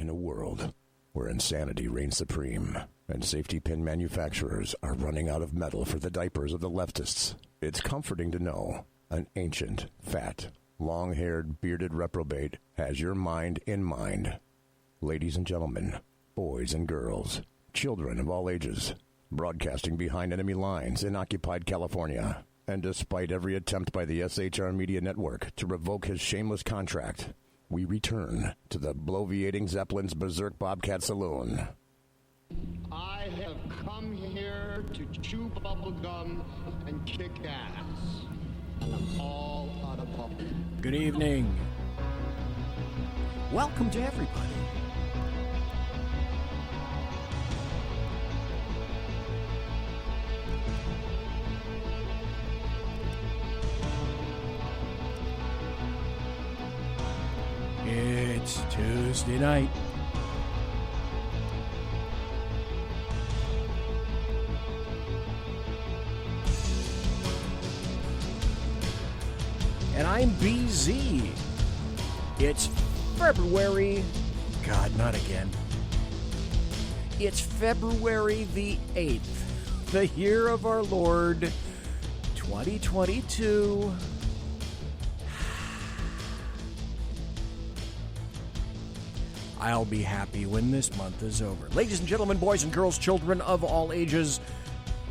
In a world where insanity reigns supreme and safety pin manufacturers are running out of metal for the diapers of the leftists, it's comforting to know an ancient, fat, long-haired, bearded reprobate has your mind in mind. Ladies and gentlemen, boys and girls, children of all ages, broadcasting behind enemy lines in occupied California, and despite every attempt by the SHR Media Network to revoke his shameless contract, we return to the bloviating Zeppelin's Berserk Bobcat Saloon. I have come here to chew bubblegum and kick ass. And I'm all out of bubble. Good evening. Welcome to everybody. It's Tuesday night. And I'm BZ. It's February. God, not again. It's February the 8th, the year of our Lord, 2022. I'll be happy when this month is over. Ladies and gentlemen, boys and girls, children of all ages,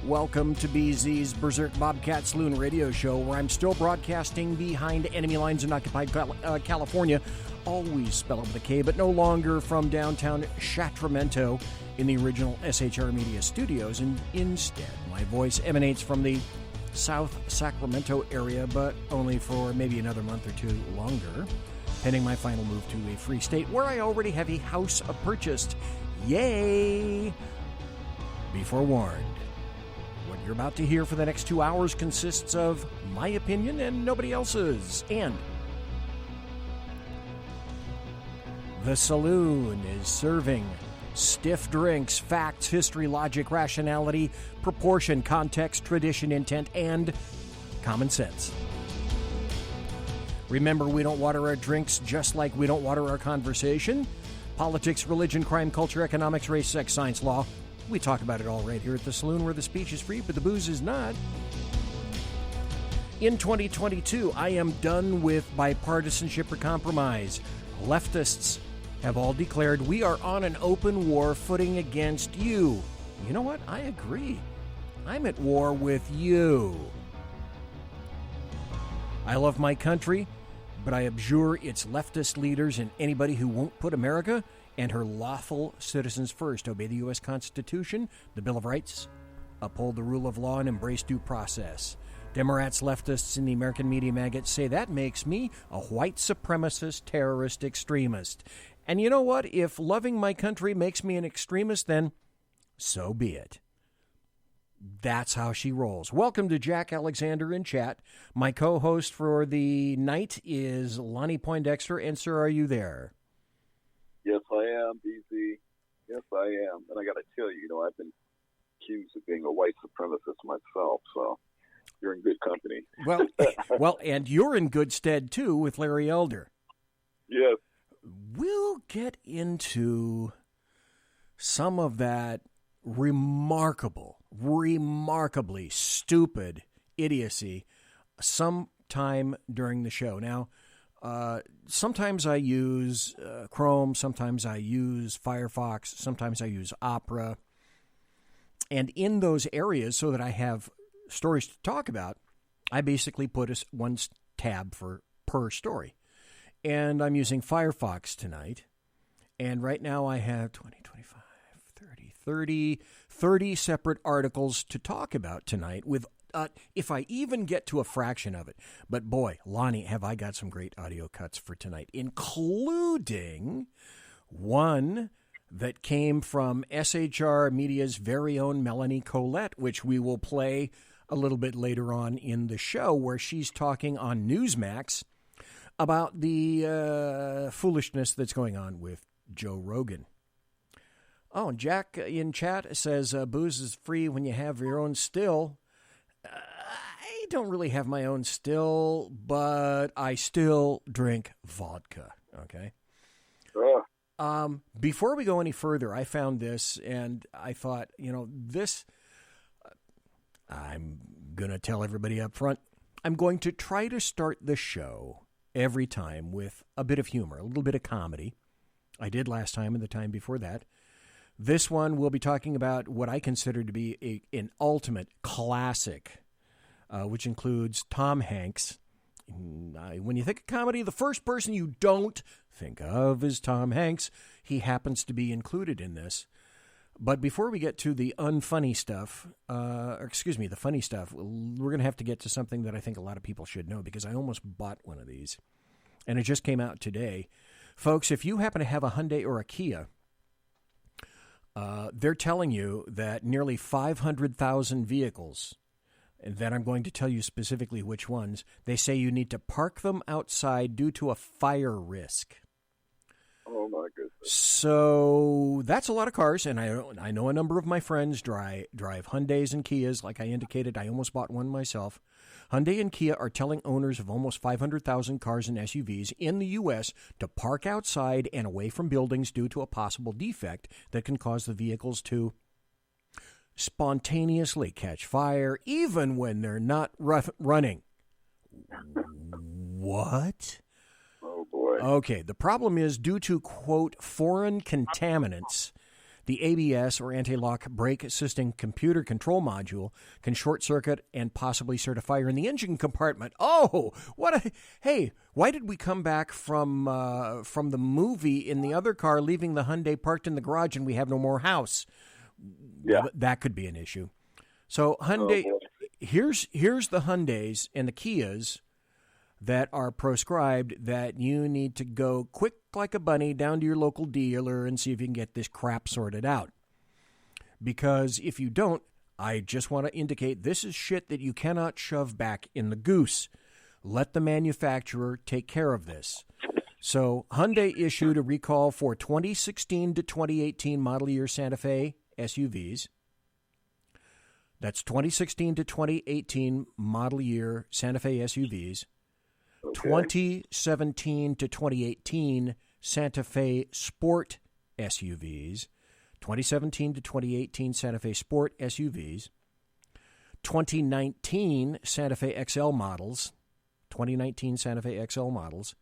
welcome to BZ's Berserk Bobcat Saloon radio show, where I'm still broadcasting behind enemy lines in occupied California, always spelled with a K, but no longer from downtown Sacramento in the original SHR Media studios, and instead my voice emanates from the South Sacramento area, but only for maybe another month or two longer, pending my final move to a free state where I already have a house purchased. Yay! Be forewarned. What you're about to hear for the next 2 hours consists of my opinion and nobody else's. And the Saloon is serving stiff drinks, facts, history, logic, rationality, proportion, context, tradition, intent, and common sense. Remember, we don't water our drinks just like we don't water our conversation. Politics, religion, crime, culture, economics, race, sex, science, law. We talk about it all right here at the Saloon, where the speech is free, but the booze is not. In 2022, I am done with bipartisanship or compromise. Leftists have all declared we are on an open war footing against you. You know what? I agree. I'm at war with you. I love my country, but I abjure its leftist leaders and anybody who won't put America and her lawful citizens first. Obey the U.S. Constitution, the Bill of Rights, uphold the rule of law, and embrace due process. Democrats, leftists, and the American media maggots say that makes me a white supremacist, terrorist extremist. And you know what? If loving my country makes me an extremist, then so be it. That's how she rolls. Welcome to Jack Alexander in chat. My co-host for the night is Lonnie Poindexter. And, sir, are you there? Yes, I am, BZ. Yes, I am. And I got to tell you, I've been accused of being a white supremacist myself, so you're in good company. Well, and you're in good stead, too, with Larry Elder. Yes. We'll get into some of that remarkably stupid idiocy sometime during the show. Now, sometimes I use Chrome, sometimes I use Firefox, sometimes I use Opera. And in those areas, so that I have stories to talk about, I basically put one tab per story. And I'm using Firefox tonight. And right now I have 20, 25, 30 separate articles to talk about tonight, with if I even get to a fraction of it. But boy, Lonnie, have I got some great audio cuts for tonight, including one that came from SHR Media's very own Melanie Colette, which we will play a little bit later on in the show, where she's talking on Newsmax about the foolishness that's going on with Joe Rogan. Oh, Jack in chat says, booze is free when you have your own still. I don't really have my own still, but I still drink vodka, okay? Before we go any further, I found this, and I thought, this, I'm going to tell everybody up front, I'm going to try to start the show every time with a bit of humor, a little bit of comedy. I did last time and the time before that. This one, we'll be talking about what I consider to be an ultimate classic, which includes Tom Hanks. When you think of comedy, the first person you don't think of is Tom Hanks. He happens to be included in this. But before we get to the unfunny stuff, the funny stuff, we're going to have to get to something that I think a lot of people should know, because I almost bought one of these, and it just came out today. Folks, if you happen to have a Hyundai or a Kia, they're telling you that nearly 500,000 vehicles, and then I'm going to tell you specifically which ones, they say you need to park them outside due to a fire risk. Oh, my goodness. So that's a lot of cars, and I know a number of my friends drive Hyundais and Kias. Like I indicated, I almost bought one myself. Hyundai and Kia are telling owners of almost 500,000 cars and SUVs in the U.S. to park outside and away from buildings due to a possible defect that can cause the vehicles to spontaneously catch fire, even when they're not running. What? Oh, boy. Okay, the problem is due to, quote, foreign contaminants, the ABS or anti-lock brake assisting computer control module can short circuit and possibly start a fire in the engine compartment. Oh, hey, why did we come back from the movie in the other car, leaving the Hyundai parked in the garage, and we have no more house? Yeah. That could be an issue. So Hyundai, here's the Hyundais and the Kias that are proscribed that you need to go quick like a bunny down to your local dealer and see if you can get this crap sorted out. Because if you don't, I just want to indicate this is shit that you cannot shove back in the goose. Let the manufacturer take care of this. So Hyundai issued a recall for 2016 to 2018 model year Santa Fe SUVs. That's 2016 to 2018 model year Santa Fe SUVs. Okay. 2017 to 2018 Santa Fe Sport SUVs. 2017 to 2018 Santa Fe Sport SUVs. 2019 Santa Fe XL models. 2019 Santa Fe XL models.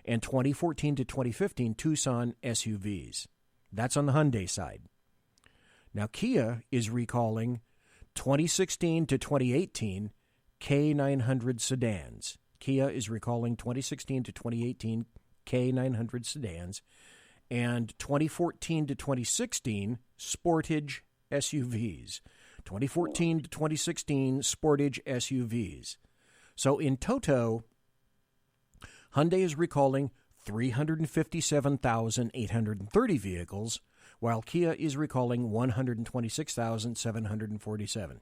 And 2014 to 2015 Tucson SUVs. That's on the Hyundai side. Now, Kia is recalling 2016 to 2018 K900 sedans. Kia is recalling 2016 to 2018 K900 sedans and 2014 to 2016 Sportage SUVs. 2014 to 2016 Sportage SUVs. So in toto, Hyundai is recalling 357,830 vehicles, while Kia is recalling 126,747.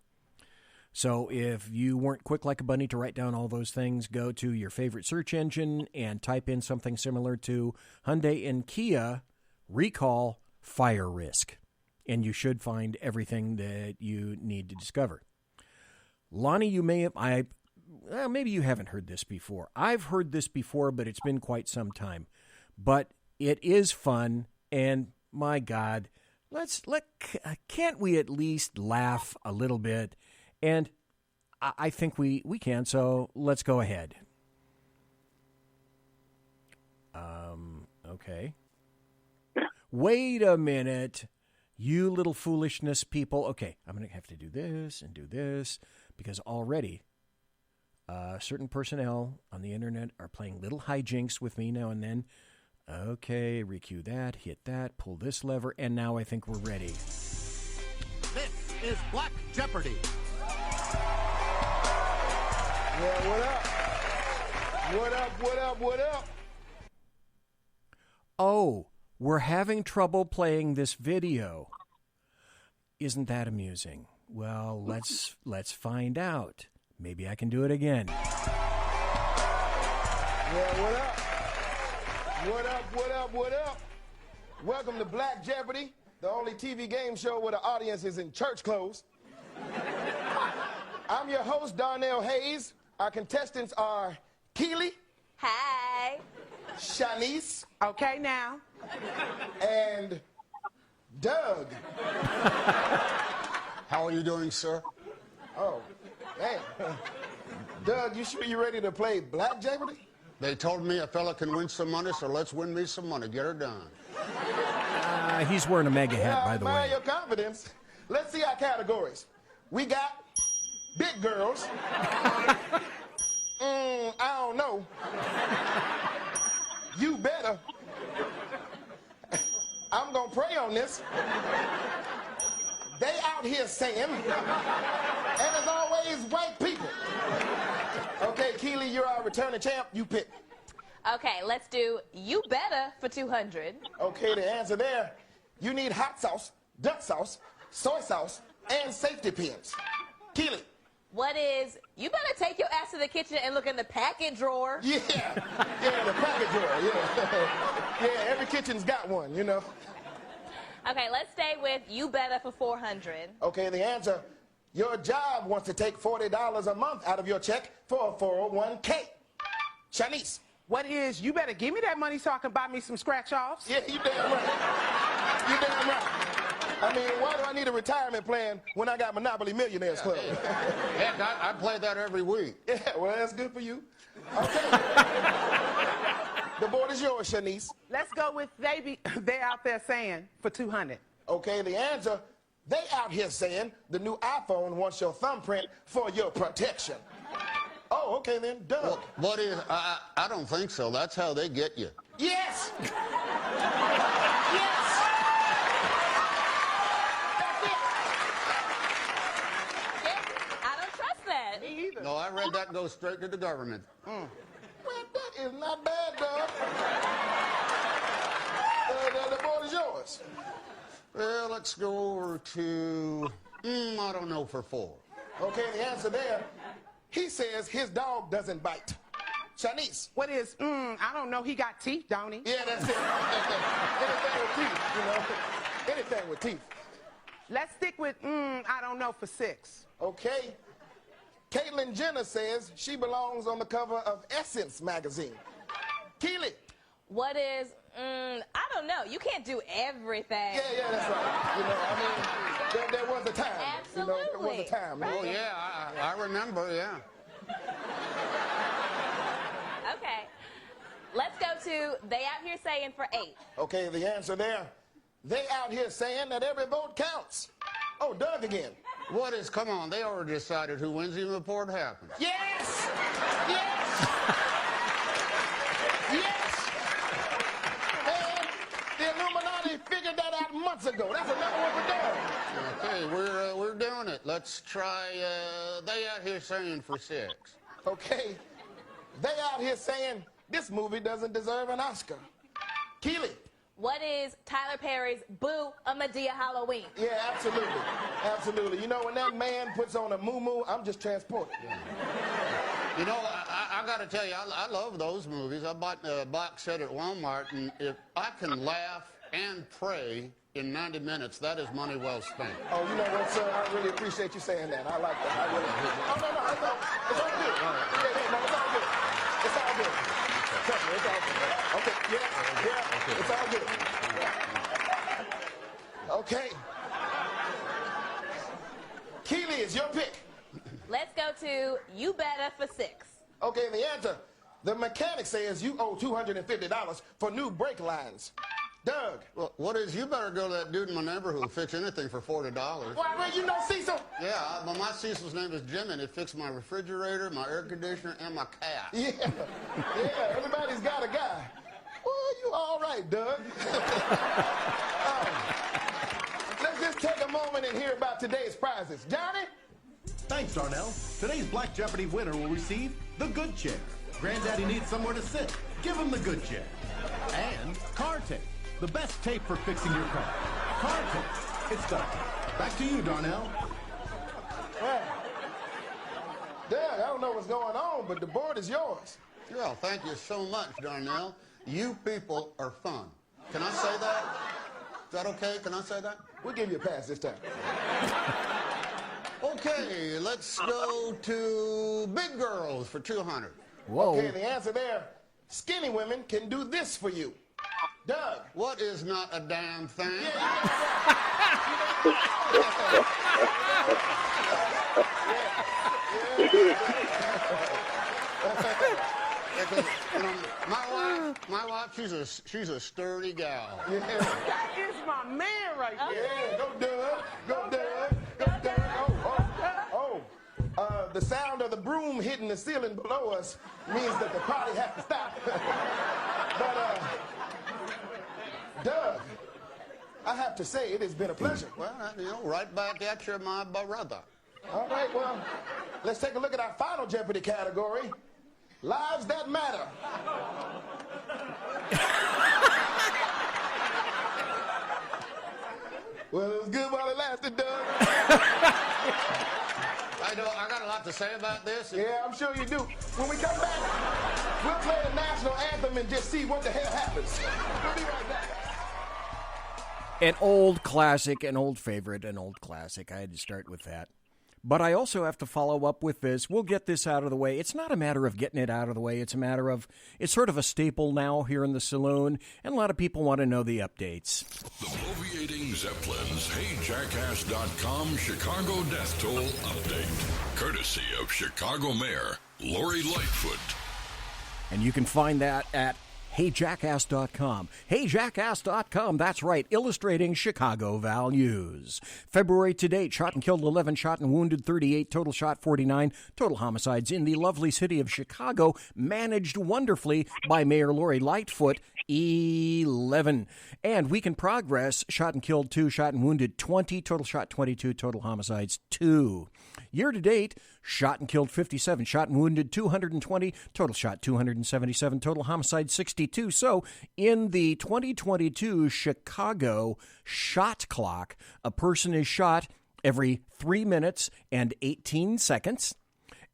So if you weren't quick like a bunny to write down all those things, go to your favorite search engine and type in something similar to Hyundai and Kia recall fire risk, and you should find everything that you need to discover. Lonnie, you may have, maybe you haven't heard this before. I've heard this before, but it's been quite some time. But it is fun, and my God, can't we at least laugh a little bit? And I think we can, so let's go ahead. Okay. Wait a minute, you little foolishness people. Okay, I'm going to have to do this and do this, because already certain personnel on the internet are playing little hijinks with me now and then. Okay, recue that, hit that, pull this lever, and now I think we're ready. This is Black Jeopardy! Yeah, what up? What up, what up, what up? Oh, we're having trouble playing this video. Isn't that amusing? Well, let's find out. Maybe I can do it again. Yeah, what up? What up, what up, what up? Welcome to Black Jeopardy, the only TV game show where the audience is in church clothes. I'm your host, Darnell Hayes. Our contestants are Keely. Hey. Shanice. Okay, now. And Doug. How are you doing, sir? Oh, man. Doug, you sure you ready to play Black Jeopardy? They told me a fella can win some money, so let's win me some money. Get her done. He's wearing a mega hat, by the I way. admire your confidence. Let's see our categories. We got big girls. I don't know. You better. I'm gonna pray on this. They out here saying, and as always, white people. Okay, Keely, you're our returning champ. You pick. Okay, let's do You Better for 200. Okay, the answer there. You need hot sauce, duck sauce, soy sauce, and safety pins. Keely. What is You Better Take Your Ass to the Kitchen and Look in the Packet Drawer? Yeah, the packet drawer, yeah. Yeah, every kitchen's got one, you know. Okay, let's stay with You Better for 400. Okay, the answer. Your job wants to take $40 a month out of your check for a 401k. Shanice. What is, you better give me that money so I can buy me some scratch-offs? Yeah, you damn right. You damn right. I mean, why do I need a retirement plan when I got Monopoly Millionaires Club? Heck, I play that every week. Yeah, well, that's good for you. Okay. The board is yours, Shanice. Let's go with they out there saying for 200. Okay, the answer, they out here saying the new iPhone wants your thumbprint for your protection. Oh, okay then, Doug. Well, what is, I don't think so. That's how they get you. Yes! Yes! I don't trust that. Me either. No, I read that go straight to the government. Well, that is not bad, Doug. The board is yours. Well, let's go over to, I don't know, for 4. Okay, the answer there, he says his dog doesn't bite. Shanice. What is, I don't know, he got teeth, don't he? Yeah, that's it. Anything with teeth, you know. Anything with teeth. Let's stick with, I don't know, for 6. Okay. Caitlyn Jenner says she belongs on the cover of Essence magazine. Keely. What is, I don't know. You can't do everything. Yeah, that's right. You know, I mean, there was a time. Absolutely. You know, there was a time. Oh, yeah, I remember, yeah. Okay. Let's go to They Out Here Saying for 8. Okay, the answer there. They out here saying that every vote counts. Oh, Doug again. What is, come on, they already decided who wins even before it happens. Yes! Yes! Yes! And the Illuminati figured that out months ago. That's another one for Doug. Okay, we're doing it. Let's try, They Out Here Saying for 6. Okay, they out here saying this movie doesn't deserve an Oscar. Keely. What is Tyler Perry's Boo a Medea Halloween? Yeah, absolutely. Absolutely. You know, when that man puts on a moo-moo, I'm just transported. You know, I got to tell you, I love those movies. I bought a box set at Walmart, and if I can laugh and pray in 90 minutes, that is money well spent. Oh, you know what, sir? I really appreciate you saying that. I like that. I really appreciate it. Oh, no, it's all good. Yeah, no, it's all good. It's all good. Trust me, it's all good. Okay, yeah, it's all good. Okay. Keely, is your pick. Let's go to You Better for 6. Okay, the answer. The mechanic says you owe $250 for new brake lines. Doug. Well, what is, you better go to that dude in my neighborhood who fix anything for $40. Well, you know Cecil? Yeah, well, my Cecil's name is Jimmy, and he fixed my refrigerator, my air conditioner, and my cat. Yeah, everybody's got a guy. Well, you all right, Doug. Let's just take a moment and hear about today's prizes. Johnny? Thanks, Darnell. Today's Black Jeopardy winner will receive the good chair. Granddaddy needs somewhere to sit. Give him the good chair. And car tape. The best tape for fixing your car. Car tape. It's done. Back to you, Darnell. Well, Doug, I don't know what's going on, but the board is yours. Well, thank you so much, Darnell. You people are fun. Can I say that? Is that okay? Can I say that? We'll give you a pass this time. Okay, let's go to Big Girls for 200. Whoa. Okay, the answer there, skinny women can do this for you. Doug. What is not a damn thing? Because, my wife, she's a sturdy gal. That is my man right there. Yeah, go Doug. Go Doug. Go Doug. The sound of the broom hitting the ceiling below us means that the party has to stop. But, Doug, I have to say it has been a pleasure. Well, right back at you, my brother. All right, well, let's take a look at our final Jeopardy category. Lives that matter. Well, it was good while it lasted, Doug. I got a lot to say about this. Yeah, I'm sure you do. When we come back, we'll play the national anthem and just see what the hell happens. We'll be right back. An old classic, an old favorite, an old classic. I had to start with that. But I also have to follow up with this. We'll get this out of the way. It's not a matter of getting it out of the way. It's a matter of, it's sort of a staple now here in the Saloon, and a lot of people want to know the updates. The Bloviating Zeppelins HeyJackass.com Chicago Death Toll Update, courtesy of Chicago Mayor Lori Lightfoot. And you can find that at HeyJackass.com. HeyJackass.com, that's right, illustrating Chicago values. February to date, shot and killed 11, shot and wounded 38, total shot 49, total homicides in the lovely city of Chicago, managed wonderfully by Mayor Lori Lightfoot, 11. And week in progress, shot and killed 2, shot and wounded 20, total shot 22, total homicides 2. Year to date, shot and killed 57, shot and wounded 220, total shot 277, total homicide 62. So, in the 2022 Chicago shot clock, a person is shot every 3 minutes and 18 seconds,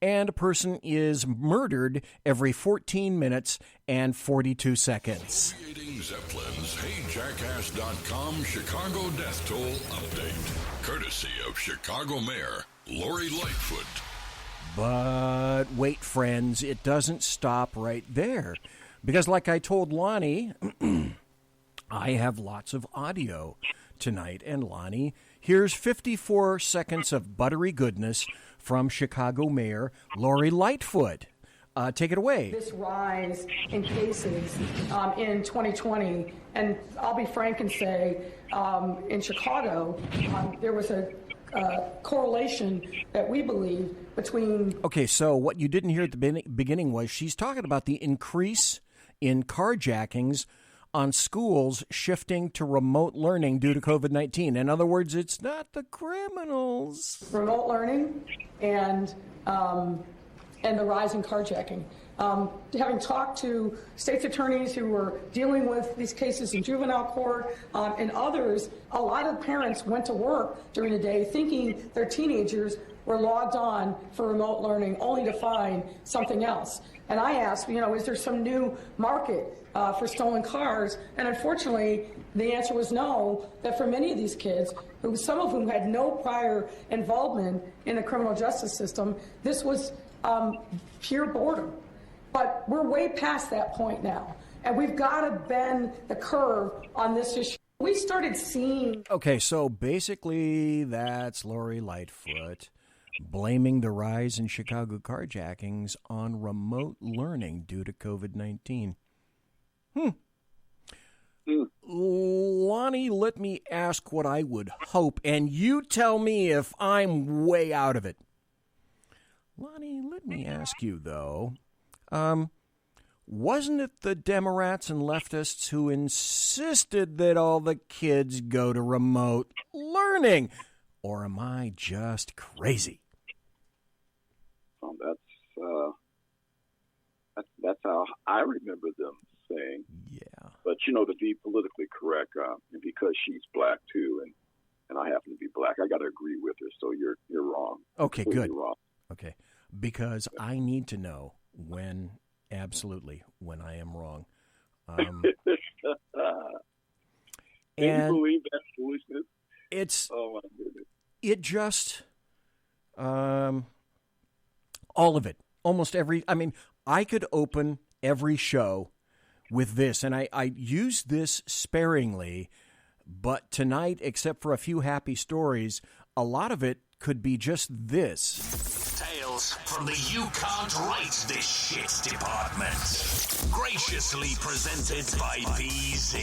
and a person is murdered every 14 minutes and 42 seconds. Bloviating Zeppelins HeyJackass.com Chicago Death Toll Update, courtesy of Chicago Mayor Lori Lightfoot. But wait, friends, it doesn't stop right there. Because like I told Lonnie, I have lots of audio tonight. And Lonnie, here's 54 seconds of buttery goodness from Chicago Mayor Lori Lightfoot. Take it away. This rise in cases in 2020, and I'll be frank and say in Chicago, there was a correlation that we believe between... Okay, so what you didn't hear at the beginning was she's talking about the increase in carjackings on schools shifting to remote learning due to COVID-19. In other words, it's not the criminals. Remote learning and the rise in carjacking. Having talked to state's attorneys who were dealing with these cases in juvenile court and others, a lot of parents went to work during the day thinking their teenagers were logged on for remote learning only to find something else. And I asked, is there some new market for stolen cars? And unfortunately, the answer was no, that for many of these kids, some of whom had no prior involvement in the criminal justice system, this was pure boredom. But we're way past that point now, and we've got to bend the curve on this issue. We started seeing... Okay, so basically that's Lori Lightfoot blaming the rise in Chicago carjackings on remote learning due to COVID-19. Lonnie, let me ask what I would hope, and you tell me if I'm way out of it. Lonnie, let me ask you, though, wasn't it the Democrats and leftists who insisted that all the kids go to remote learning? Or am I just crazy? Well, that's how I remember them saying. Yeah. But, to be politically correct, and because she's black, too, and I happen to be black, I got to agree with her, so you're wrong. Okay, Completely good. Wrong. Okay, because I need to know when I am wrong. Can you believe that foolishness? Oh my goodness. It just, all of it, almost every, I could open every show with this, and I use this sparingly, but tonight, except for a few happy stories, a lot of it could be just this. Tales from the You Can't Write This Shit department. Graciously presented by BZ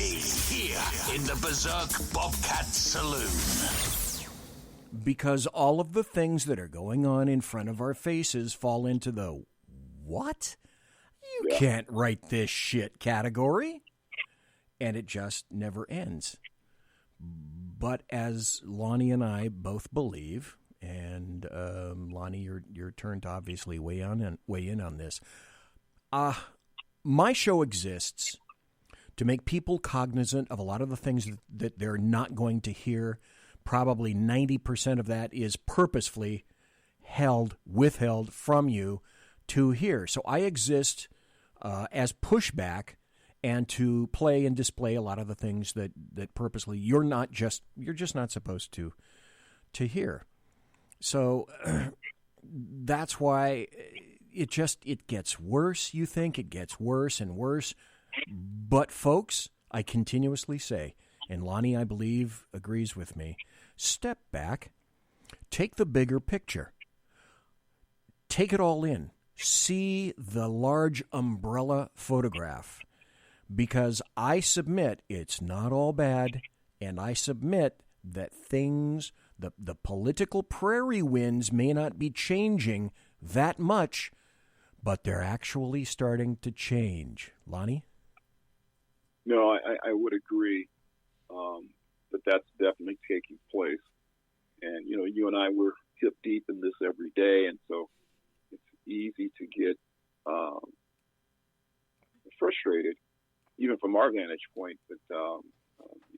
here in the Berserk Bobcat Saloon. Because all of the things that are going on in front of our faces fall into the what? You can't write this shit category. And it just never ends. But as Lonnie and I both believe, and Lonnie, your turn to obviously weigh in on this. My show exists to make people cognizant of a lot of the things that they're not going to hear. Probably 90% of that is purposefully withheld from you to hear. So I exist as pushback and to play and display a lot of the things that purposely you're just not supposed to hear. So that's why it gets worse. You think it gets worse and worse. But folks, I continuously say, and Lonnie, I believe, agrees with me, step back, take the bigger picture, take it all in, see the large umbrella photograph, because I submit it's not all bad, and I submit that things, the political prairie winds may not be changing that much, but they're actually starting to change. Lonnie? No, I would agree that that's definitely taking place. And, you and I, we're hip deep in this every day, and so it's easy to get frustrated, even from our vantage point, that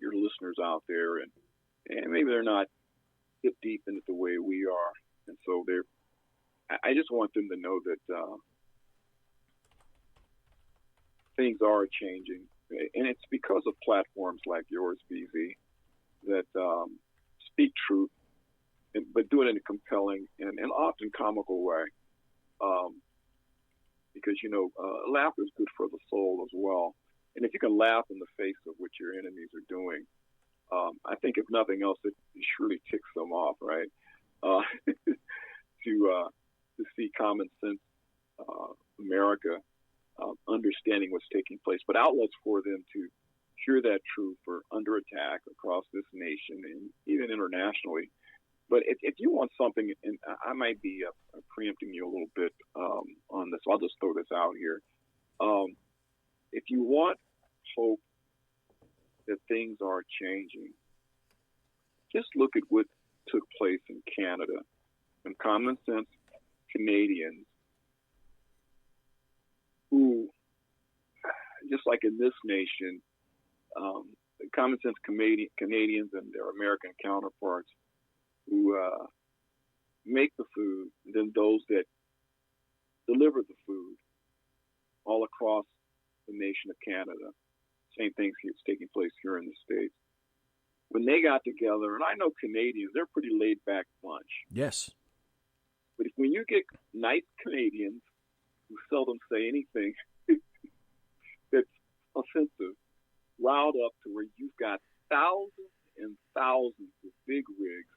your listeners out there, and maybe they're not hip deep in it the way we are. And so I just want them to know that things are changing. And it's because of platforms like yours, BZ, that speak truth, but do it in a compelling and often comical way. Because, laughter is good for the soul as well. And if you can laugh in the face of what your enemies are doing, I think if nothing else, it surely ticks them off, right? To see common sense America understanding what's taking place, but outlets for them to hear that truth are under attack across this nation and even internationally. But if you want something, and I might be preempting you a little bit on this, so I'll just throw this out here. If you want hope that things are changing, just look at what took place in Canada. And common sense Canadians who, just like in this nation, common sense Canadians and their American counterparts who make the food, and then those that deliver the food all across the nation of Canada. Same thing's taking place here in the States. When they got together, and I know Canadians, they're a pretty laid-back bunch. Yes. But when you get nice Canadians who seldom say anything that's offensive, riled up to where you've got thousands and thousands of big rigs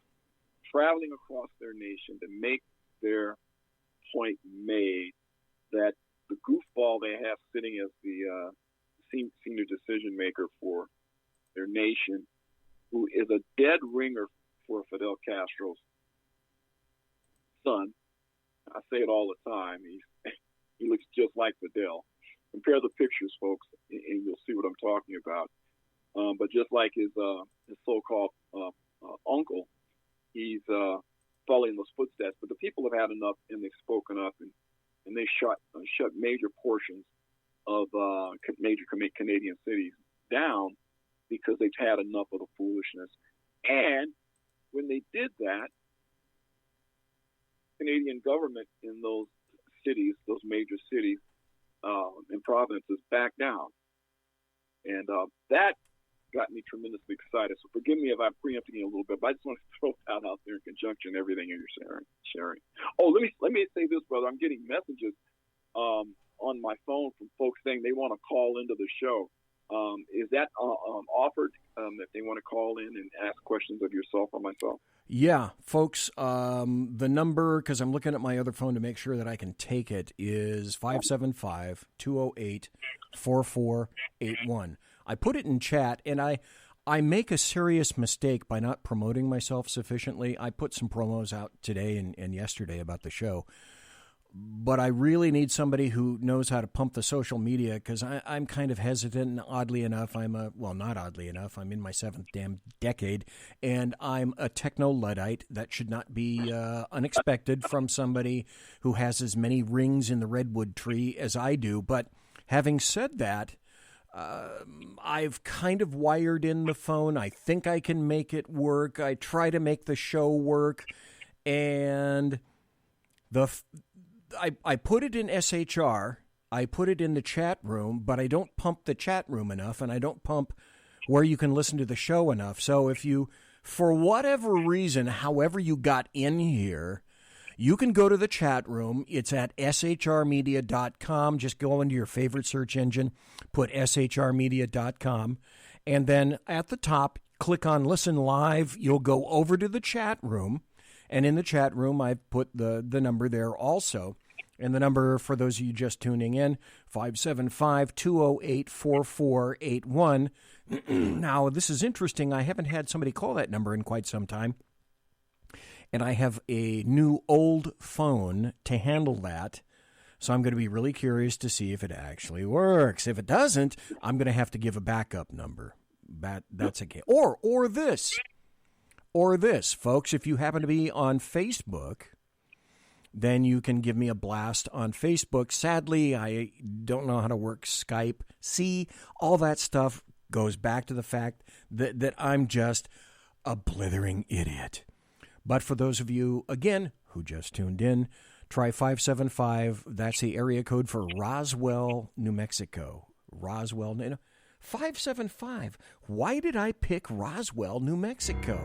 traveling across their nation to make their point made, that the goofball they have sitting as the senior decision maker for their nation, who is a dead ringer for Fidel Castro's son. I say it all the time. He looks just like Fidel. Compare the pictures, folks, and you'll see what I'm talking about. But just like his so-called uncle, he's following those footsteps. But the people have had enough, and they've spoken up, and they shut major portions of major Canadian cities down because they've had enough of the foolishness. And when they did that, Canadian government in those cities, those major cities and provinces, backed down. And that got me tremendously excited. So forgive me if I'm preempting you a little bit, but I just want to throw that out there in conjunction everything you're sharing. Oh, let me say this, brother. I'm getting messages on on my phone from folks saying they want to call into the show. Is that offered if they want to call in and ask questions of yourself or myself? Yeah, folks, the number, because I'm looking at my other phone to make sure that I can take it, is 575-208-4481. I put it in chat, and I make a serious mistake by not promoting myself sufficiently. I put some promos out today and yesterday about the show, but I really need somebody who knows how to pump the social media, because I'm kind of hesitant, and oddly enough, not oddly enough, I'm in my 7th damn decade, and I'm a techno-Luddite. That should not be unexpected from somebody who has as many rings in the redwood tree as I do. But having said that, I've kind of wired in the phone. I think I can make it work. I try to make the show work, and I put it in SHR, I put it in the chat room, but I don't pump the chat room enough, and I don't pump where you can listen to the show enough. So if you, for whatever reason, however you got in here, you can go to the chat room. It's at shrmedia.com. Just go into your favorite search engine, put shrmedia.com, and then at the top, click on Listen Live. You'll go over to the chat room, and in the chat room, I've put the number there also. And the number, for those of you just tuning in, 575-208-4481. Now, this is interesting. I haven't had somebody call that number in quite some time. And I have a new old phone to handle that. So I'm going to be really curious to see if it actually works. If it doesn't, I'm going to have to give a backup number. That's okay. Or this, folks. If you happen to be on Facebook, then you can give me a blast on Facebook. Sadly, I don't know how to work Skype. See, all that stuff goes back to the fact that I'm just a blithering idiot. But for those of you, again, who just tuned in, try 575. That's the area code for Roswell, New Mexico. 575. Why did I pick Roswell, New Mexico?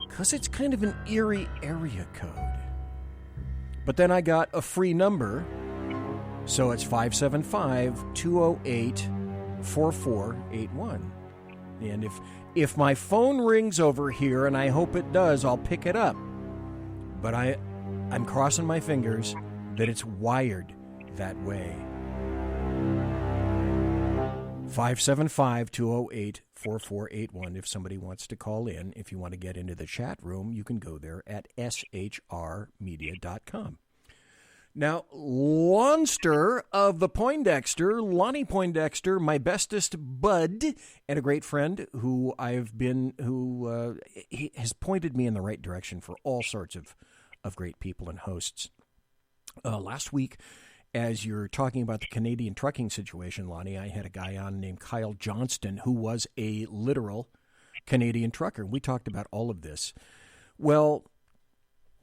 Because it's kind of an eerie area code. But then I got a free number, so it's 575-208-4481. And if my phone rings over here, and I hope it does, I'll pick it up. But I'm crossing my fingers that it's wired that way. 575-208-4481 if somebody wants to call in. If you want to get into the chat room, you can go there at shrmedia.com. Now, Lonster of the Poindexter, Lonnie Poindexter, my bestest bud and a great friend who he has pointed me in the right direction for all sorts of great people and hosts. Last week, as you're talking about the Canadian trucking situation, Lonnie, I had a guy on named Kyle Johnston who was a literal Canadian trucker. We talked about all of this. Well,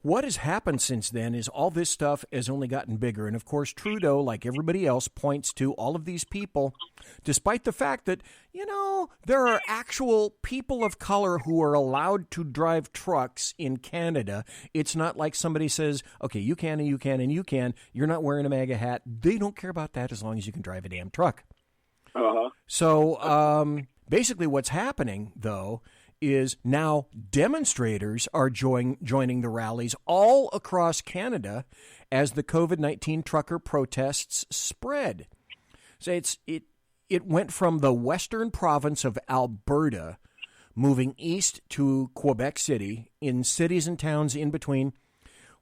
what has happened since then is all this stuff has only gotten bigger. And, of course, Trudeau, like everybody else, points to all of these people, despite the fact that, there are actual people of color who are allowed to drive trucks in Canada. It's not like somebody says, okay, you can and you can and you can. You're not wearing a MAGA hat. They don't care about that as long as you can drive a damn truck. Uh-huh. So basically what's happening, though, is now demonstrators are joining the rallies all across Canada as the COVID-19 trucker protests spread. So it went from the western province of Alberta, moving east to Quebec City, in cities and towns in between.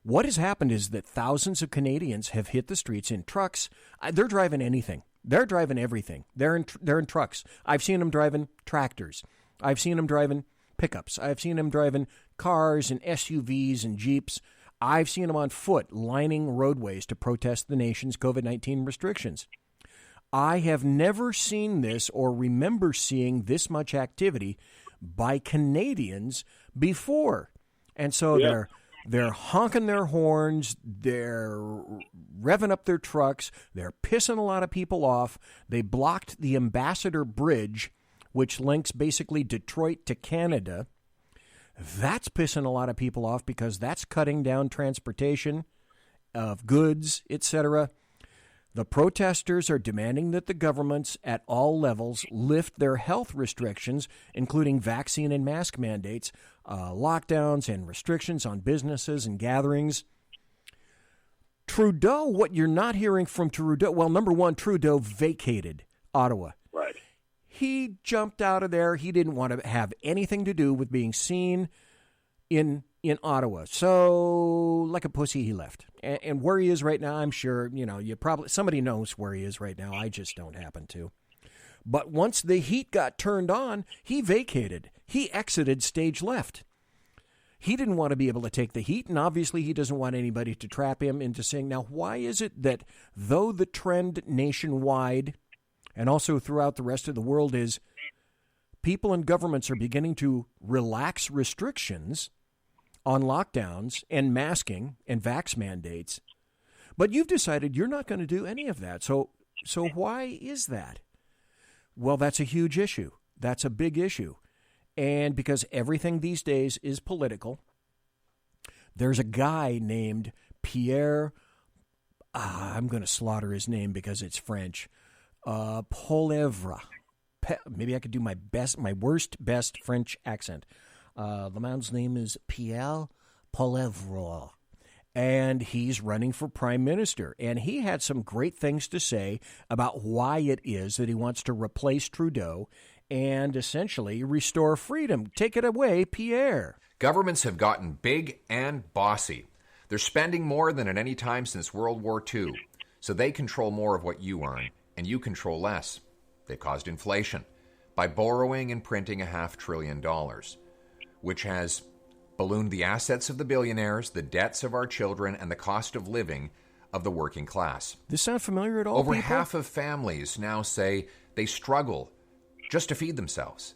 What has happened is that thousands of Canadians have hit the streets in trucks. They're driving anything. They're driving everything. They're in trucks. I've seen them driving tractors. I've seen them driving pickups. I've seen them driving cars and SUVs and Jeeps. I've seen them on foot lining roadways to protest the nation's COVID-19 restrictions. I have never seen this or remember seeing this much activity by Canadians before. And so they're honking their horns, they're revving up their trucks, they're pissing a lot of people off. They blocked the Ambassador Bridge, which links basically Detroit to Canada. That's pissing a lot of people off because that's cutting down transportation. of goods, etc. The protesters are demanding that the governments at all levels lift their health restrictions, including vaccine and mask mandates, lockdowns and restrictions on businesses and gatherings. Trudeau, what you're not hearing from Trudeau, well, number one, Trudeau vacated Ottawa. Right. He jumped out of there. He didn't want to have anything to do with being seen in Ottawa. So, like a pussy, he left. And where he is right now, I'm sure, somebody knows where he is right now. I just don't happen to. But once the heat got turned on, he vacated. He exited stage left. He didn't want to be able to take the heat, and obviously he doesn't want anybody to trap him into saying, now, why is it that though the trend nationwide and also throughout the rest of the world is people and governments are beginning to relax restrictions on lockdowns and masking and vax mandates, but you've decided you're not going to do any of that. So why is that? Well, that's a huge issue. That's a big issue. And because everything these days is political, there's a guy named Pierre, I'm going to slaughter his name because it's French, Poilievre. Maybe I could do my best French accent. The man's name is Pierre Poilievre, and he's running for prime minister. And he had some great things to say about why it is that he wants to replace Trudeau and essentially restore freedom. Take it away, Pierre. Governments have gotten big and bossy. They're spending more than at any time since World War II, so they control more of what you earn, and you control less. They've caused inflation by borrowing and printing $500 billion, which has ballooned the assets of the billionaires, the debts of our children, and the cost of living of the working class. This sound familiar at all, Over people? half of families now say they struggle just to feed themselves.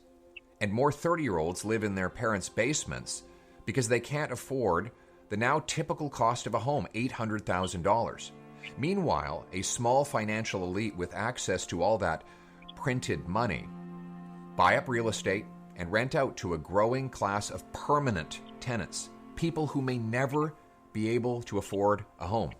And more 30-year-olds live in their parents' basements because they can't afford the now typical cost of a home, $800,000. Meanwhile, a small financial elite with access to all that printed money buy up real estate and rent out to a growing class of permanent tenants, people who may never be able to afford a home.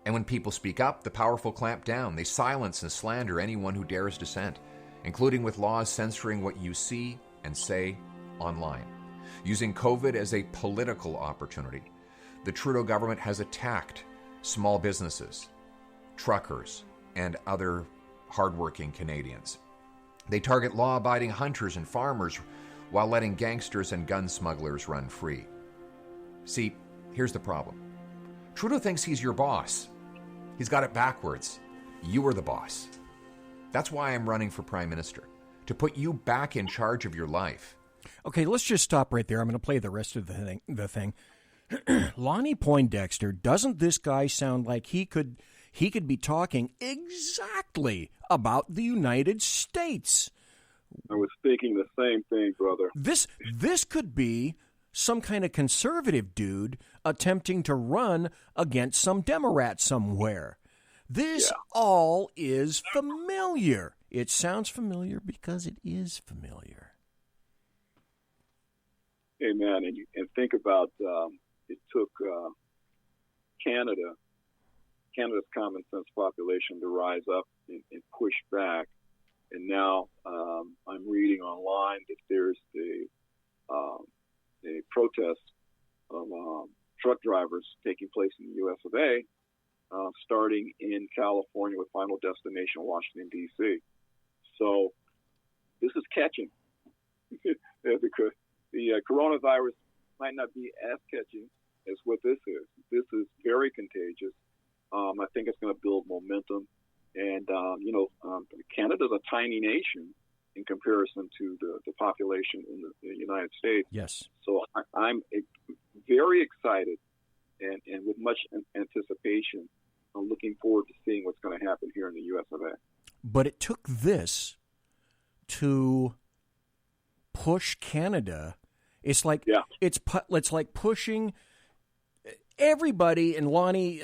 And when people speak up, the powerful clamp down. They silence and slander anyone who dares dissent, including with laws censoring what you see and say online. Using COVID as a political opportunity, the Trudeau government has attacked small businesses, truckers, and other hardworking Canadians. They target law-abiding hunters and farmers while letting gangsters and gun smugglers run free. See, here's the problem. Trudeau thinks he's your boss. He's got it backwards. You are the boss. That's why I'm running for Prime Minister, to put you back in charge of your life. Okay, let's just stop right there. I'm going to play the rest of the thing. Lonnie Poindexter, doesn't this guy sound like he could be talking exactly about the United States? I was thinking the same thing, brother. This could be some kind of conservative dude attempting to run against some Democrat somewhere. This all is familiar. It sounds familiar because it is familiar. Hey, man, and think about it took Canada's common sense population to rise up and push back. And now I'm reading online that there's a protest of truck drivers taking place in the U.S. of A., starting in California with final destination Washington, D.C. So this is catching. The coronavirus might not be as catching as what this is. This is very contagious. I think it's going to build momentum. And, Canada's a tiny nation in comparison to the population in the United States. Yes. So I'm very excited and with much anticipation. I'm looking forward to seeing what's going to happen here in the U.S. of A. But it took this to push Canada. It's like it's like pushing everybody. And Lonnie,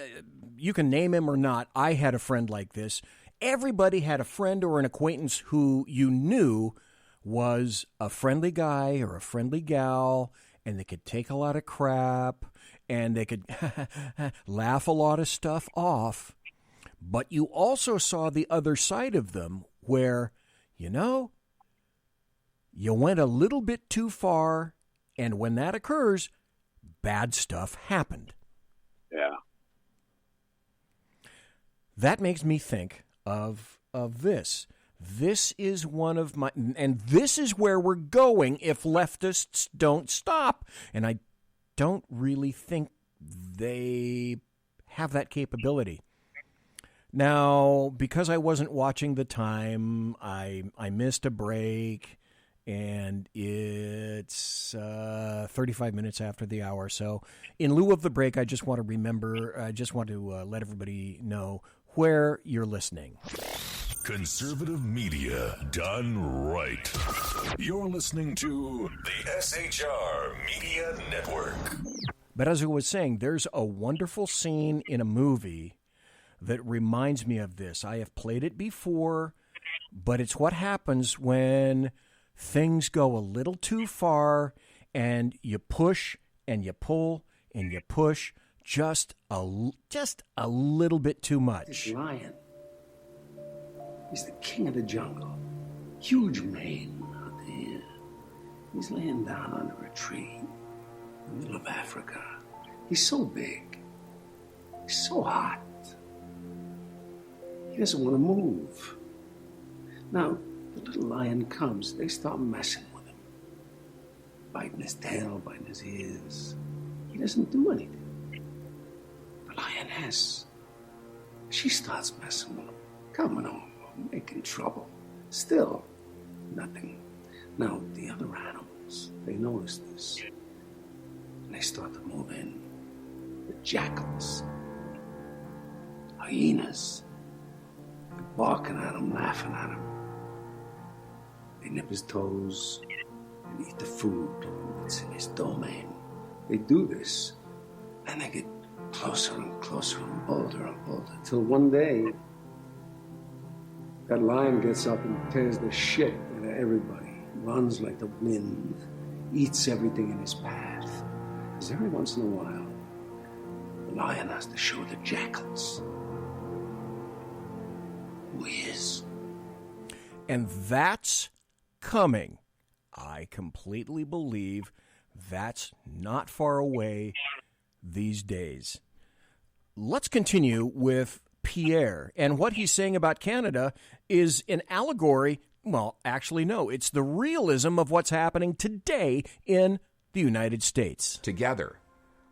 you can name him or not. I had a friend like this. Everybody had a friend or an acquaintance who you knew was a friendly guy or a friendly gal, and they could take a lot of crap, and they could laugh a lot of stuff off. But you also saw the other side of them where, you went a little bit too far, and when that occurs, bad stuff happened. Yeah. That makes me think of this. This is one of my, and this is where we're going if leftists don't stop. And I don't really think they have that capability. Now, because I wasn't watching the time, I missed a break, and it's 35 minutes after the hour. So in lieu of the break, I just want to let everybody know where you're listening. Conservative media done right. You're listening to the SHR Media Network. But as I was saying, there's a wonderful scene in a movie that reminds me of this. I have played it before, but it's what happens when things go a little too far and you push and you pull and you push just a little bit too much. This lion, he's the king of the jungle. Huge mane out there. He's laying down under a tree in the middle of Africa. He's so big. He's so hot. He doesn't want to move. Now, the little lion comes. They start messing with him. Biting his tail, biting his ears. He doesn't do anything. The lioness, she starts messing with him. Coming over, making trouble. Still, nothing. Now, the other animals, they notice this. And they start to move in. The jackals, hyenas, they're barking at him, laughing at him. They nip his toes and eat the food that's in his domain. They do this, and they get closer and closer and bolder, till one day, that lion gets up and tears the shit out of everybody, runs like the wind, eats everything in his path. Because every once in a while, the lion has to show the jackals who he is. And that's coming. I completely believe that's not far away these days. Let's continue with Pierre. And what he's saying about Canada is an allegory. Well, actually, no. It's the realism of what's happening today in the United States. Together,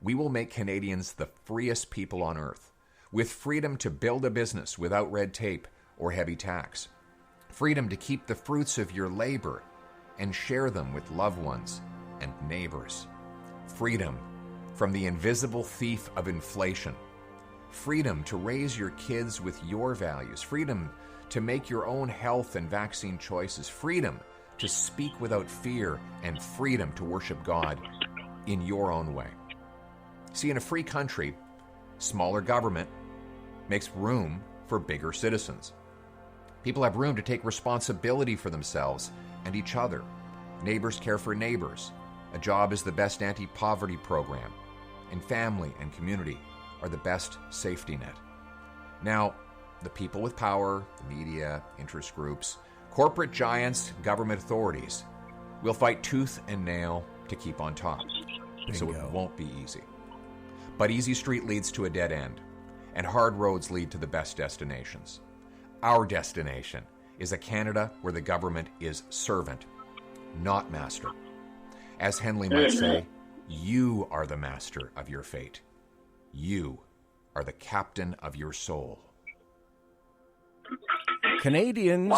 we will make Canadians the freest people on earth, with freedom to build a business without red tape or heavy tax, freedom to keep the fruits of your labor and share them with loved ones and neighbors, freedom from the invisible thief of inflation, freedom to raise your kids with your values, freedom to make your own health and vaccine choices, freedom to speak without fear, and freedom to worship God in your own way. See, in a free country, smaller government makes room for bigger citizens. People have room to take responsibility for themselves and each other. Neighbors care for neighbors. A job is the best anti-poverty program. And family and community are the best safety net. Now, the people with power, the media, interest groups, corporate giants, government authorities will fight tooth and nail to keep on top. Bingo. So it won't be easy. But easy street leads to a dead end, and hard roads lead to the best destinations. Our destination is a Canada where the government is servant, not master. As Henley might say, you are the master of your fate. You are the captain of your soul. Canadians,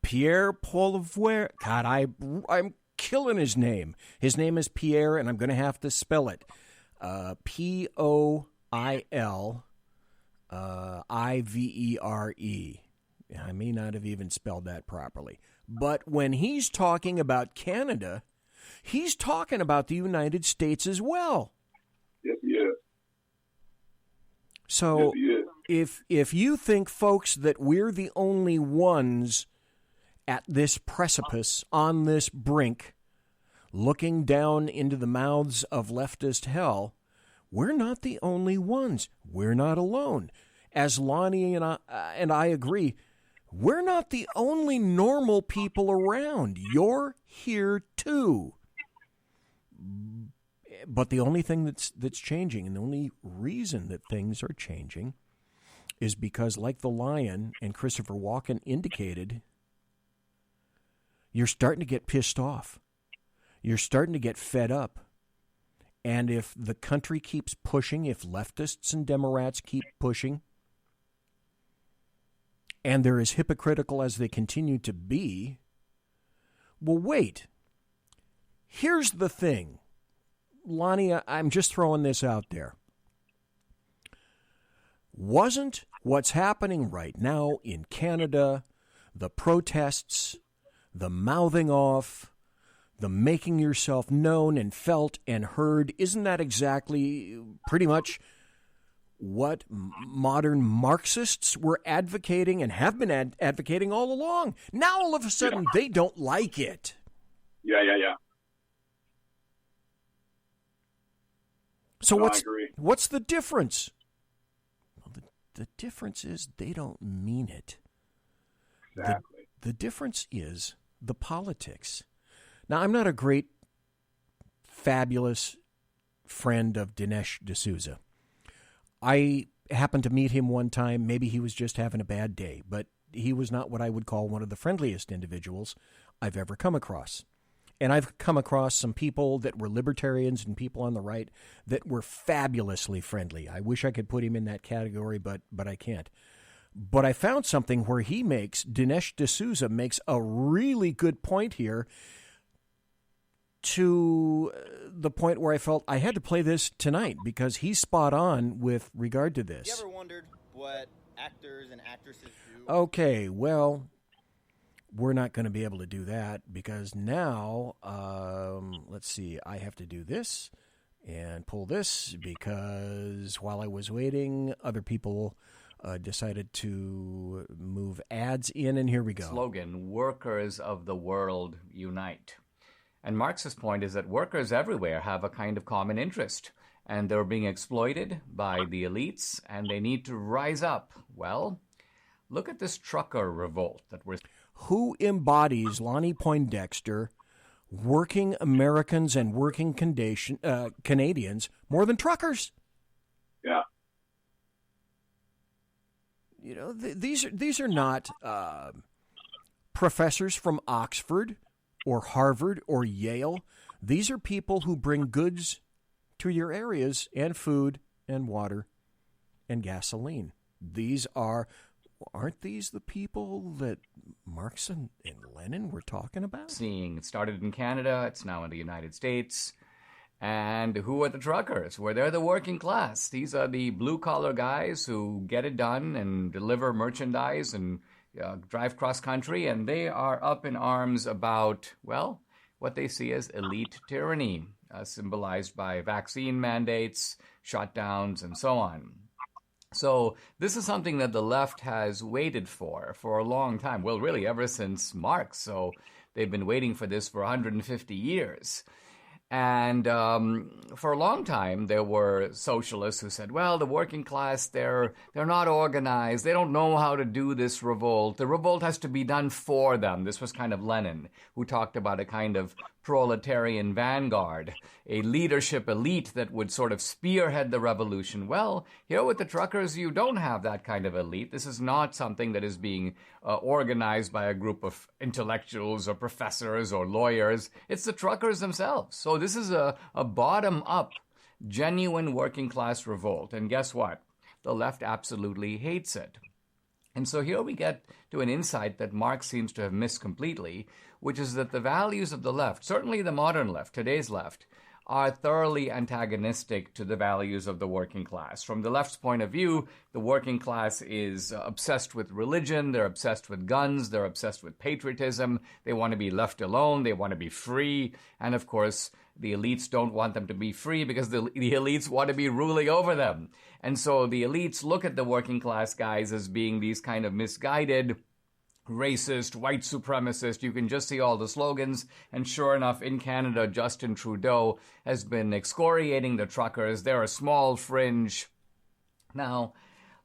Pierre Poilievre. God, I'm killing his name. His name is Pierre, and I'm going to have to spell it. Poilivere. I may not have even spelled that properly. But when he's talking about Canada, he's talking about the United States as well. Yes, he is. So if you think, folks, that we're the only ones at this precipice, on this brink, looking down into the mouths of leftist hell, we're not the only ones. We're not alone. As Lonnie and I agree, we're not the only normal people around. You're here too. But the only thing that's changing, and the only reason that things are changing, is because, like the lion and Christopher Walken indicated, you're starting to get pissed off. You're starting to get fed up. And if the country keeps pushing, if leftists and Democrats keep pushing, and they're as hypocritical as they continue to be, well, wait. Here's the thing. Lonnie, I'm just throwing this out there. Wasn't what's happening right now in Canada, the protests, the mouthing off, the making yourself known and felt and heard, isn't that exactly pretty much what modern Marxists were advocating and have been advocating all along? Now all of a sudden they don't like it. Yeah. So I agree. What's the difference? Well, the difference is they don't mean it. Exactly. The difference is the politics. Now, I'm not a great, fabulous friend of Dinesh D'Souza. I happened to meet him one time. Maybe he was just having a bad day, but he was not what I would call one of the friendliest individuals I've ever come across. And I've come across some people that were libertarians and people on the right that were fabulously friendly. I wish I could put him in that category, but I can't. But I found something where Dinesh D'Souza makes a really good point here, to the point where I felt I had to play this tonight because he's spot on with regard to this. You ever wondered what actors and actresses do? Okay, well, we're not going to be able to do that because now, let's see, I have to do this and pull this because while I was waiting, other people decided to move ads in, and here we go. Slogan, workers of the world unite. And Marx's point is that workers everywhere have a kind of common interest, and they're being exploited by the elites, and they need to rise up. Well, look at this trucker revolt that we're... Who embodies, Lonnie Poindexter, working Americans and working Canadians more than truckers? Yeah. You know, these are not professors from Oxford or Harvard or Yale. These are people who bring goods to your areas and food and water and gasoline. Aren't these the people that Marx and Lenin were talking about? Seeing it started in Canada, it's now in the United States. And who are the truckers? Well, they're the working class. These are the blue-collar guys who get it done and deliver merchandise and drive cross-country, and they are up in arms about, well, what they see as elite tyranny, symbolized by vaccine mandates, shutdowns, and so on. So this is something that the left has waited for a long time. Well, really, ever since Marx. So they've been waiting for this for 150 years. And for a long time, there were socialists who said, well, the working class, they're not organized. They don't know how to do this revolt. The revolt has to be done for them. This was kind of Lenin, who talked about a kind of proletarian vanguard, a leadership elite that would sort of spearhead the revolution. Well, here with the truckers, you don't have that kind of elite. This is not something that is being organized by a group of intellectuals or professors or lawyers. It's the truckers themselves. So this is a bottom-up, genuine working-class revolt. And guess what? The left absolutely hates it. And so here we get to an insight that Marx seems to have missed completely, which is that the values of the left, certainly the modern left, today's left, are thoroughly antagonistic to the values of the working class. From the left's point of view, the working class is obsessed with religion, they're obsessed with guns, they're obsessed with patriotism, they want to be left alone, they want to be free, and of course, the elites don't want them to be free because the elites want to be ruling over them. And so the elites look at the working class guys as being these kind of misguided racist, white supremacist. You can just see all the slogans. And sure enough, in Canada, Justin Trudeau has been excoriating the truckers. They're a small fringe. Now,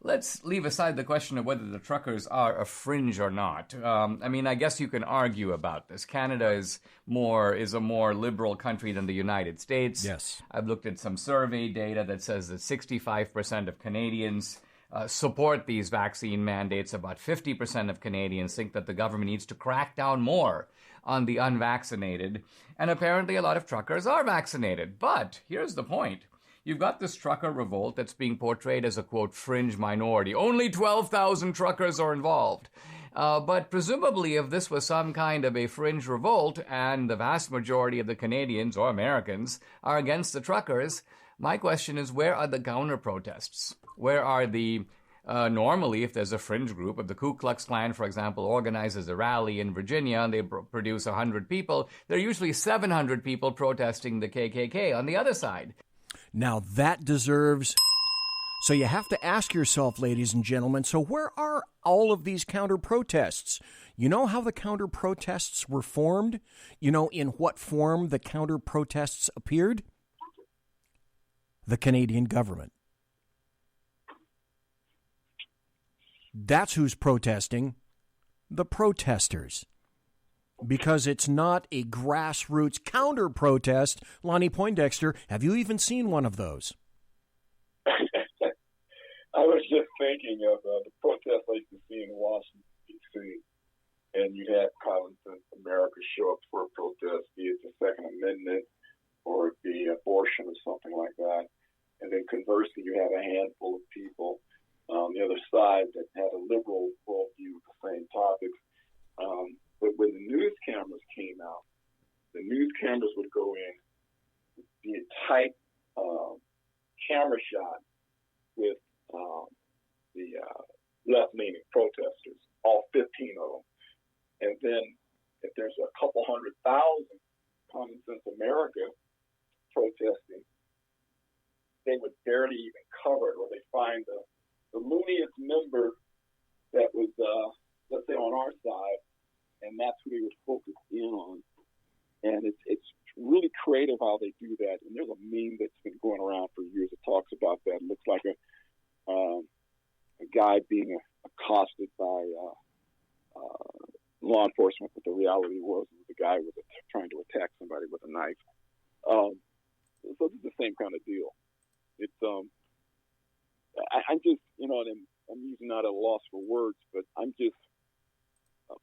let's leave aside the question of whether the truckers are a fringe or not. I mean, I guess you can argue about this. Canada is a more liberal country than the United States. Yes. I've looked at some survey data that says that 65% of Canadians support these vaccine mandates. About 50% of Canadians think that the government needs to crack down more on the unvaccinated. And apparently a lot of truckers are vaccinated. But here's the point. You've got this trucker revolt that's being portrayed as a, quote, fringe minority. Only 12,000 truckers are involved. But presumably, if this was some kind of a fringe revolt and the vast majority of the Canadians or Americans are against the truckers, my question is, where are the counter-protests? Where are the... normally, if there's a fringe group, if the Ku Klux Klan, for example, organizes a rally in Virginia and they produce 100 people, there are usually 700 people protesting the KKK on the other side. Now that deserves... So you have to ask yourself, ladies and gentlemen, so where are all of these counter-protests? You know how the counter-protests were formed? You know in what form the counter-protests appeared? The Canadian government. That's who's protesting. The protesters. Because it's not a grassroots counter-protest. Lonnie Poindexter, have you even seen one of those? I was just thinking of the protests I used to see in Washington, D.C., and you had Collins in America show up for a protest, be it the Second Amendment or it be abortion or something like that. And then conversely, you have a handful of people on the other side that had a liberal worldview of the same topics. But when the news cameras came out, the news cameras would go in, be a tight camera shot with the left-leaning protesters, all 15 of them. And then if there's a couple 100,000 Common Sense America protesting, they would barely even cover it, or they find the looniest member that was, let's say, on our side, and that's who they would focus in on. And it's really creative how they do that. And there's a meme that's been going around for years that talks about that. It looks like a guy being accosted by law enforcement, but the reality was the guy was trying to attack somebody with a knife. So it's the same kind of deal. It's I'm just, and I'm usually not at a loss for words, but I'm just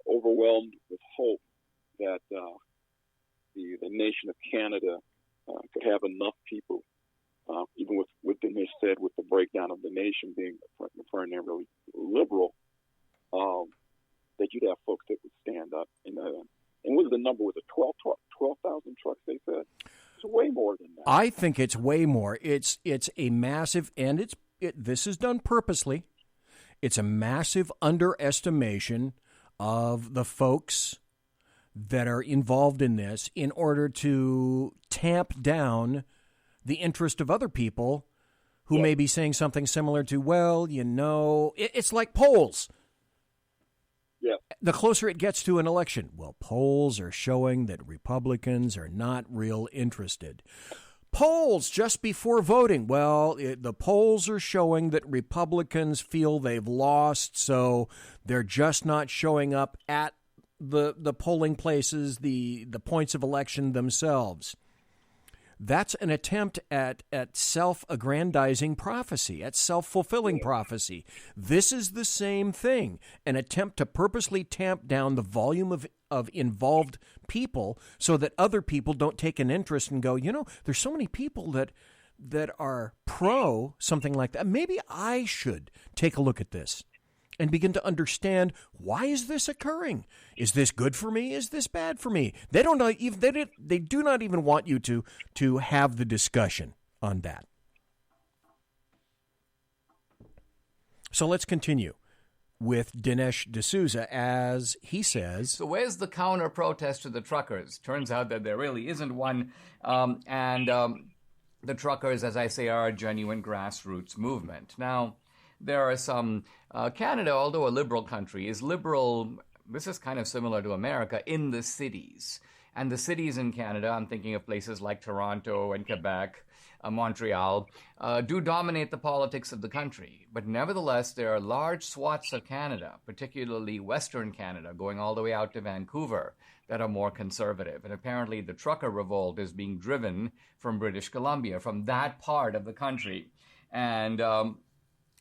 overwhelmed with hope that the nation of Canada could have enough people, even with what Dinesh said, with the breakdown of the nation being primarily liberal, that you'd have folks that would stand up. And what was the number? Was it 12,000 trucks, they said? It's way more than that. I think it's way more. It's a massive, and this is done purposely. It's a massive underestimation of the folks that are involved in this in order to tamp down the interest of other people who may be saying something similar to, well, it's like polls. Yeah. The closer it gets to an election, well, polls are showing that Republicans are not real interested. Polls just before voting, well, the polls are showing that Republicans feel they've lost, so they're just not showing up at the polling places, the points of election themselves. That's an attempt at self-aggrandizing prophecy, at self-fulfilling prophecy. This is the same thing, an attempt to purposely tamp down the volume of involved people so that other people don't take an interest and go, there's so many people that are pro something like that. Maybe I should take a look at this and begin to understand, why is this occurring? Is this good for me? Is this bad for me? They don't know. They do not even want you to have the discussion on that. So let's continue with Dinesh D'Souza, as he says. So where's the counter-protest to the truckers? Turns out that there really isn't one. The truckers, as I say, are a genuine grassroots movement. Now, there are some... Canada, although a liberal country, is liberal This is kind of similar to America in the cities. And the cities in Canada, I'm thinking of places like Toronto and Quebec, Montreal, do dominate the politics of the country. But nevertheless, there are large swaths of Canada, particularly Western Canada, going all the way out to Vancouver, that are more conservative. And apparently the trucker revolt is being driven from British Columbia, from that part of the country. And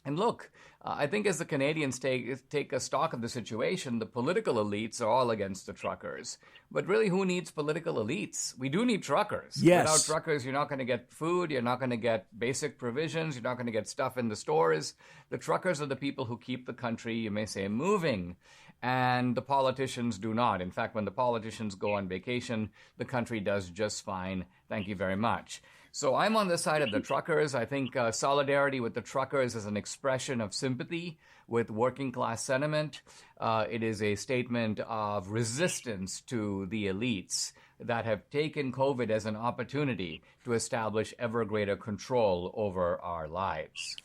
look, I think as the Canadians take a stock of the situation, the political elites are all against the truckers. But really, who needs political elites? We do need truckers. Yes. Without truckers, you're not going to get food. You're not going to get basic provisions. You're not going to get stuff in the stores. The truckers are the people who keep the country, you may say, moving. And the politicians do not. In fact, when the politicians go on vacation, the country does just fine. Thank you very much. So I'm on the side of the truckers. I think solidarity with the truckers is an expression of sympathy with working class sentiment. It is a statement of resistance to the elites that have taken COVID as an opportunity to establish ever greater control over our lives.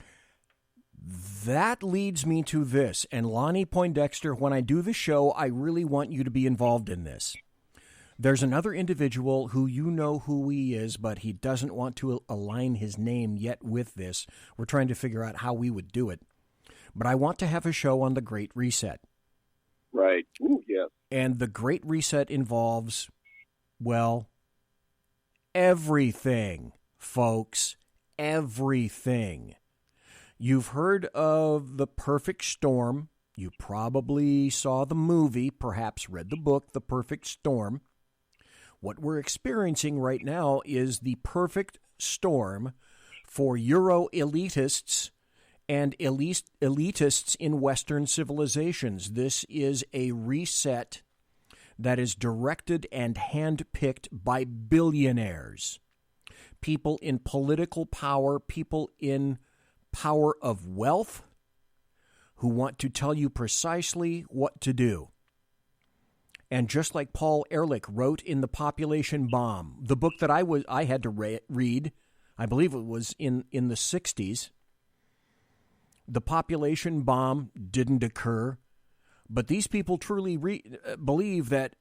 That leads me to this. And Lonnie Poindexter, when I do the show, I really want you to be involved in this. There's another individual who you know who he is, but he doesn't want to align his name yet with this. We're trying to figure out how we would do it. But I want to have a show on the Great Reset. Right. Ooh, yeah. And the Great Reset involves, well, everything, folks. Everything. You've heard of the perfect storm. You probably saw the movie, perhaps read the book, The Perfect Storm. What we're experiencing right now is the perfect storm for Euro-elitists and elitists in Western civilizations. This is a reset that is directed and handpicked by billionaires, people in political power, people in power of wealth, who want to tell you precisely what to do. And just like Paul Ehrlich wrote in The Population Bomb, the book that I had to read, I believe it was in the 60s, the population bomb didn't occur, but these people truly believe that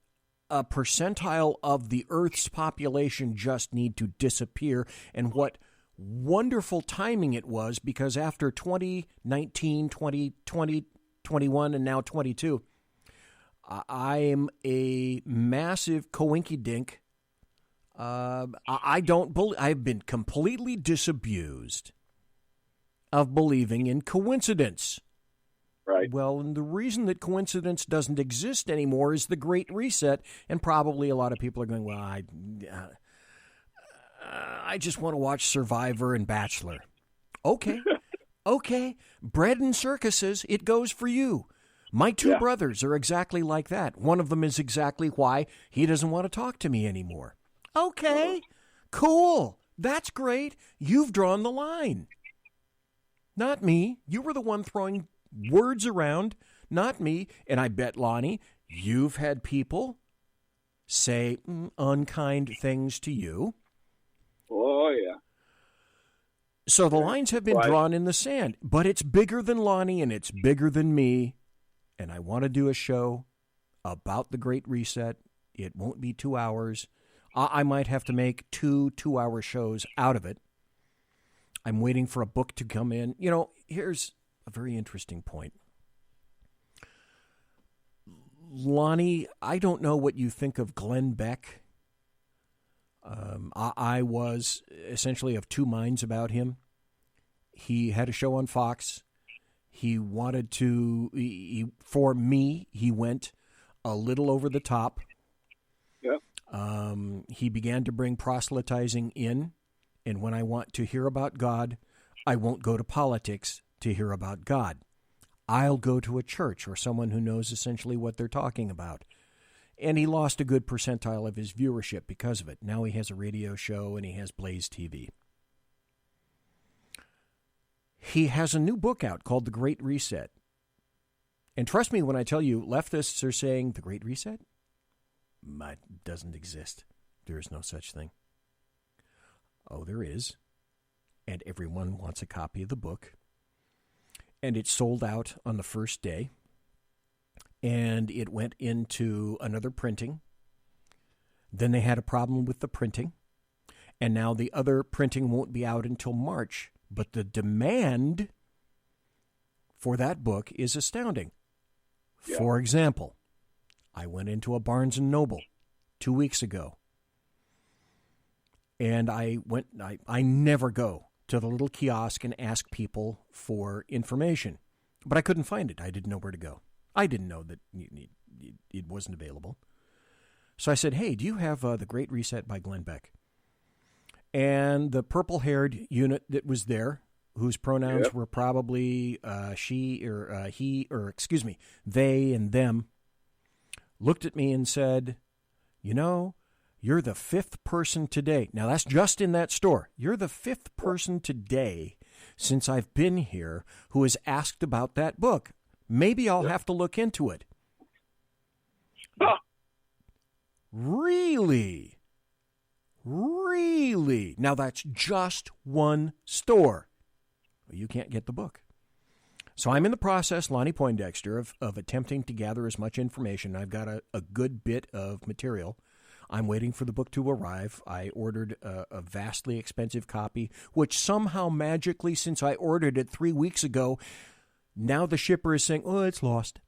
a percentile of the Earth's population just need to disappear. And what wonderful timing it was, because after 2019, 2020, 21, and now 22, I am a massive coinkydink. I've been completely disabused of believing in coincidence. Right. Well, and the reason that coincidence doesn't exist anymore is the Great Reset, and probably a lot of people are going, well, I just want to watch Survivor and Bachelor. Okay. Okay. Bread and circuses, it goes for you. My two brothers are exactly like that. One of them is exactly why he doesn't want to talk to me anymore. Okay. Cool. That's great. You've drawn the line. Not me. You were the one throwing words around, not me. And I bet, Lonnie, you've had people say unkind things to you. Oh, yeah. So the lines have been drawn in the sand, but it's bigger than Lonnie and it's bigger than me. And I want to do a show about the Great Reset. It won't be 2 hours. I might have to make 2 2-hour shows out of it. I'm waiting for a book to come in. You know, here's a very interesting point. Lonnie, I don't know what you think of Glenn Beck. I was essentially of two minds about him. He had a show on Fox. He wanted to, for me, he went a little over the top. Yep. He began to bring proselytizing in. And when I want to hear about God, I won't go to politics to hear about God. I'll go to a church or someone who knows essentially what they're talking about. And he lost a good percentile of his viewership because of it. Now he has a radio show and he has Blaze TV. He has a new book out called The Great Reset. And trust me when I tell you, leftists are saying the Great Reset doesn't exist. There is no such thing. Oh, there is. And everyone wants a copy of the book. And it's sold out on the first day. and it went into another printing. Then they had a problem with the printing, and now the other printing won't be out until March. But the demand for that book is astounding. Yeah. For example, I went into a Barnes & Noble 2 weeks ago, and I never go to the little kiosk and ask people for information, but I couldn't find it. I didn't know where to go. I didn't know that it wasn't available. So I said, hey, do you have The Great Reset by Glenn Beck? And the purple-haired unit that was there, whose pronouns were probably she or he, or excuse me, they and them, looked at me and said, you know, you're the fifth person today. Now, that's just in that store. You're the fifth person today since I've been here who has asked about that book. Maybe I'll have to look into it. Really? Really? Now, that's just one store. You can't get the book. So I'm in the process, Lonnie Poindexter, of attempting to gather as much information. I've got a good bit of material. I'm waiting for the book to arrive. I ordered a vastly expensive copy, which somehow magically, since I ordered it 3 weeks ago, now the shipper is saying, oh, it's lost.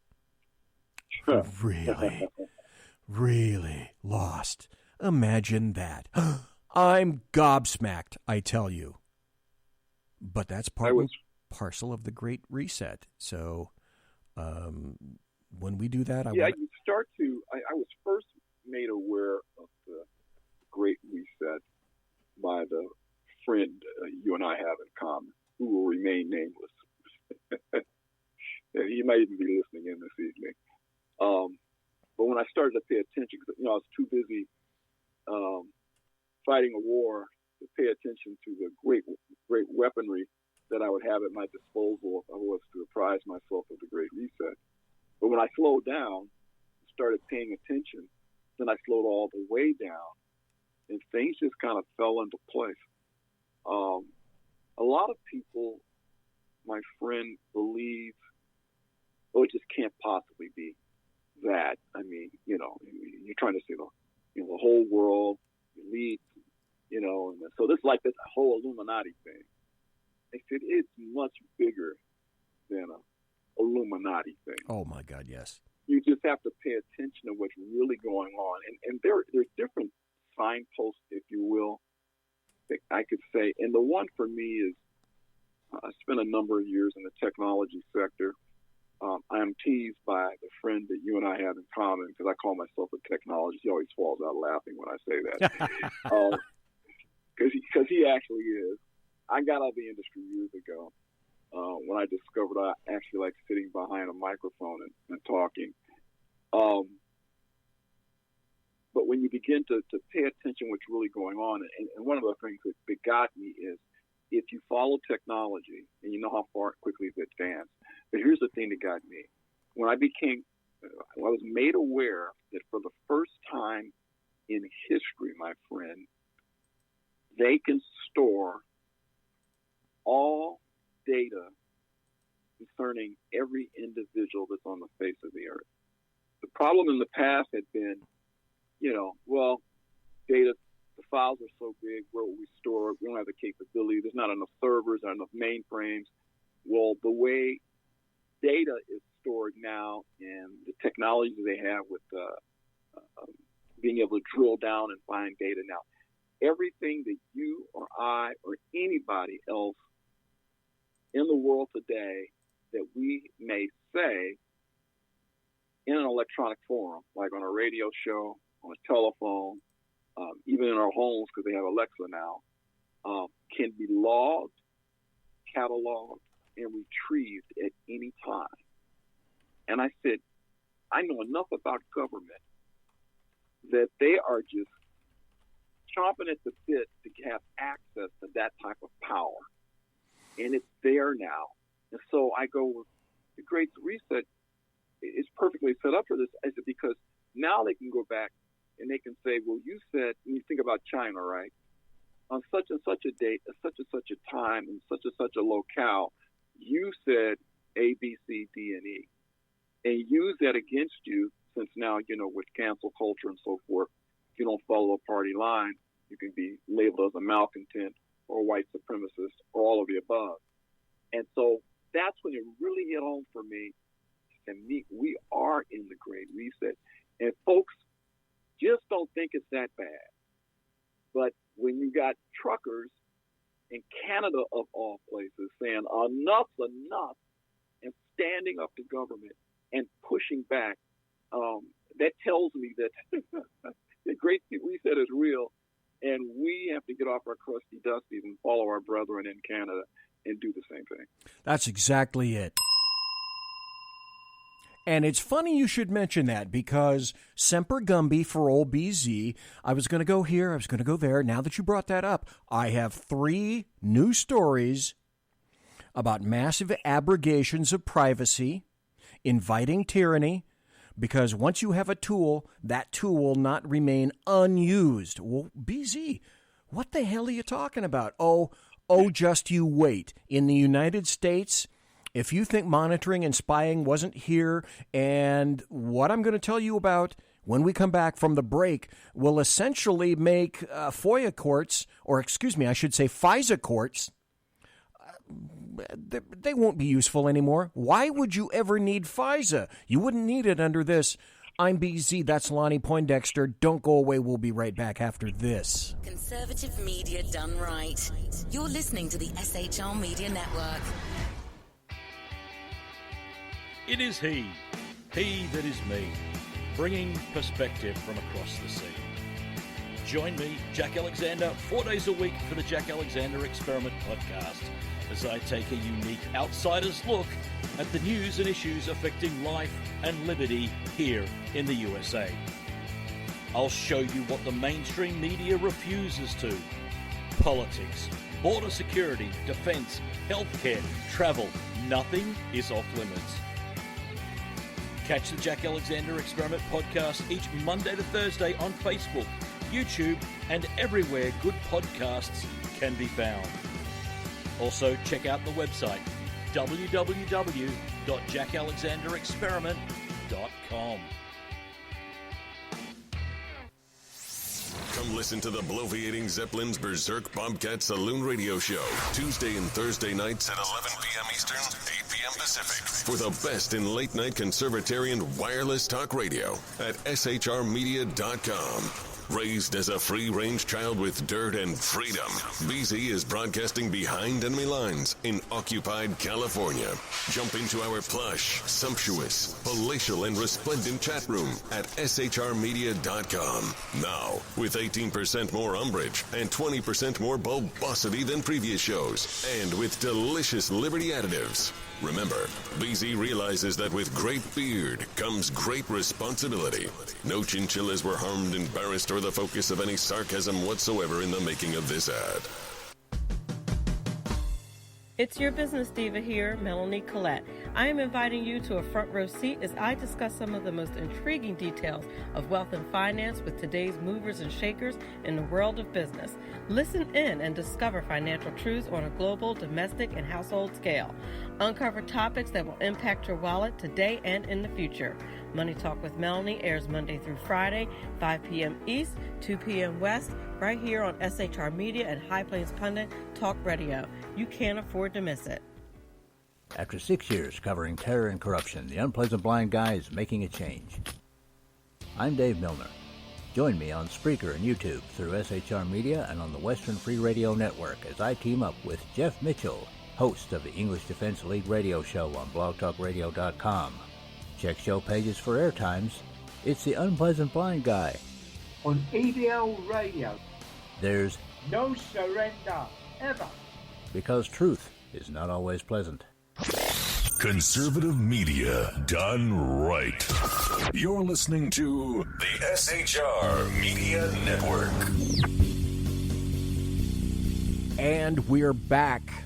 Really? Really lost. Imagine that. I'm gobsmacked, I tell you. But that's part and parcel of the Great Reset. So when we do that, you start to. I was first made aware of the Great Reset by the friend you and I have in common, who will remain nameless. He might even be listening in this evening. But when I started to pay attention, because I was too busy fighting a war to pay attention to the great weaponry that I would have at my disposal if I was to apprise myself of the Great Reset. But when I slowed down, started paying attention, then I slowed all the way down, and things just kind of fell into place. A lot of people, my friend, believe, oh, it just can't possibly be that. I mean, you're trying to say the whole world, elite, and so this like this whole Illuminati thing. I said it's much bigger than a Illuminati thing. Oh my God, yes. You just have to pay attention to what's really going on, and there's different signposts, if you will, that I could say. And the one for me is I spent a number of years in the technology sector. I am teased by the friend that you and I have in common because I call myself a technologist. He always falls out laughing when I say that. Because he actually is. I got out of the industry years ago when I discovered I actually like sitting behind a microphone and talking. But when you begin to pay attention to what's really going on, and one of the things that got me is if you follow technology and you know how far quickly it's advanced. But here's the thing that got me. When I was made aware that for the first time in history, my friend, they can store all data concerning every individual that's on the face of the earth. The problem in the past had been, data, the files are so big, where will we store it? We don't have the capability. There's not enough servers, not enough mainframes. Well, the way data is stored now and the technology they have with being able to drill down and find data now, everything that you or I or anybody else in the world today that we may say in an electronic forum, like on a radio show, on a telephone, even in our homes because they have Alexa now, can be logged, cataloged, and retrieved at any time. And I said, I know enough about government that they are just chomping at the bit to have access to that type of power. And it's there now. And so I go, with the Great Reset is perfectly set up for this. I said, because now they can go back and they can say, well, you said, when you think about China, right? On such and such a date, at such and such a time, and such a locale, you said A, B, C, D, and E. and use that against you, since now, with cancel culture and so forth, if you don't follow a party line, you can be labeled as a malcontent or a white supremacist or all of the above. And so that's when it really hit home for me. And we are in the Great Reset. And folks just don't think it's that bad. But when you got truckers in Canada, of all places, saying enough's enough and standing up to government and pushing back, that tells me that the Great Reset is real, and we have to get off our crusty dusties and follow our brethren in Canada and do the same thing. That's exactly it. And it's funny you should mention that, because Semper Gumby for old BZ, I was going to go here, I was going to go there. Now that you brought that up, I have 3 new stories about massive abrogations of privacy, inviting tyranny, because once you have a tool, that tool will not remain unused. Well, BZ, what the hell are you talking about? Oh, just you wait. In the United States, if you think monitoring and spying wasn't here, and what I'm going to tell you about when we come back from the break will essentially make FOIA courts, or excuse me, I should say FISA courts, they won't be useful anymore. Why would you ever need FISA? You wouldn't need it under this. I'm BZ, that's Lonnie Poindexter. Don't go away, we'll be right back after this. Conservative media done right. You're listening to the SHR Media Network. It is he that is me, bringing perspective from across the sea. Join me, Jack Alexander, 4 days a week for the Jack Alexander Experiment podcast, as I take a unique outsider's look at the news and issues affecting life and liberty here in the USA. I'll show you what the mainstream media refuses to. Politics, border security, defense, healthcare, travel, nothing is off limits. Catch the Jack Alexander Experiment podcast each Monday to Thursday on Facebook, YouTube, and everywhere good podcasts can be found. Also, check out the website, www.jackalexanderexperiment.com. Come listen to the bloviating Zeppelin's Berserk Bobcat Saloon radio show, Tuesday and Thursday nights at 11 p.m. Eastern, 8 p.m. Pacific, for the best in late-night conservatarian wireless talk radio at shrmedia.com. Raised as a free-range child with dirt and freedom, BZ is broadcasting behind enemy lines in occupied California. Jump into our plush, sumptuous, palatial, and resplendent chat room at shrmedia.com. Now, with 18% more umbrage and 20% more bulbosity than previous shows, and with delicious Liberty additives. Remember, BZ realizes that with great beard comes great responsibility. No chinchillas were harmed, embarrassed, or the focus of any sarcasm whatsoever in the making of this ad. It's your business diva here, Melanie Collette. I am inviting you to a front row seat as I discuss some of the most intriguing details of wealth and finance with today's movers and shakers in the world of business. Listen in and discover financial truths on a global, domestic, and household scale. Uncover topics that will impact your wallet today and in the future. Money Talk with Melanie airs Monday through Friday, 5 p.m. East, 2 p.m. West, right here on SHR Media and High Plains Pundit Talk Radio. You can't afford to miss it. After 6 years covering terror and corruption, the Unpleasant Blind Guy is making a change. I'm Dave Milner. Join me on Spreaker and YouTube through SHR Media and on the Western Free Radio Network as I team up with Jeff Mitchell, host of the English Defense League radio show on blogtalkradio.com. Check show pages for airtimes. It's the Unpleasant Blind Guy. On EBL Radio. There's no surrender, ever. Because truth is not always pleasant. Conservative media done right. You're listening to the SHR Media Network. And we're back.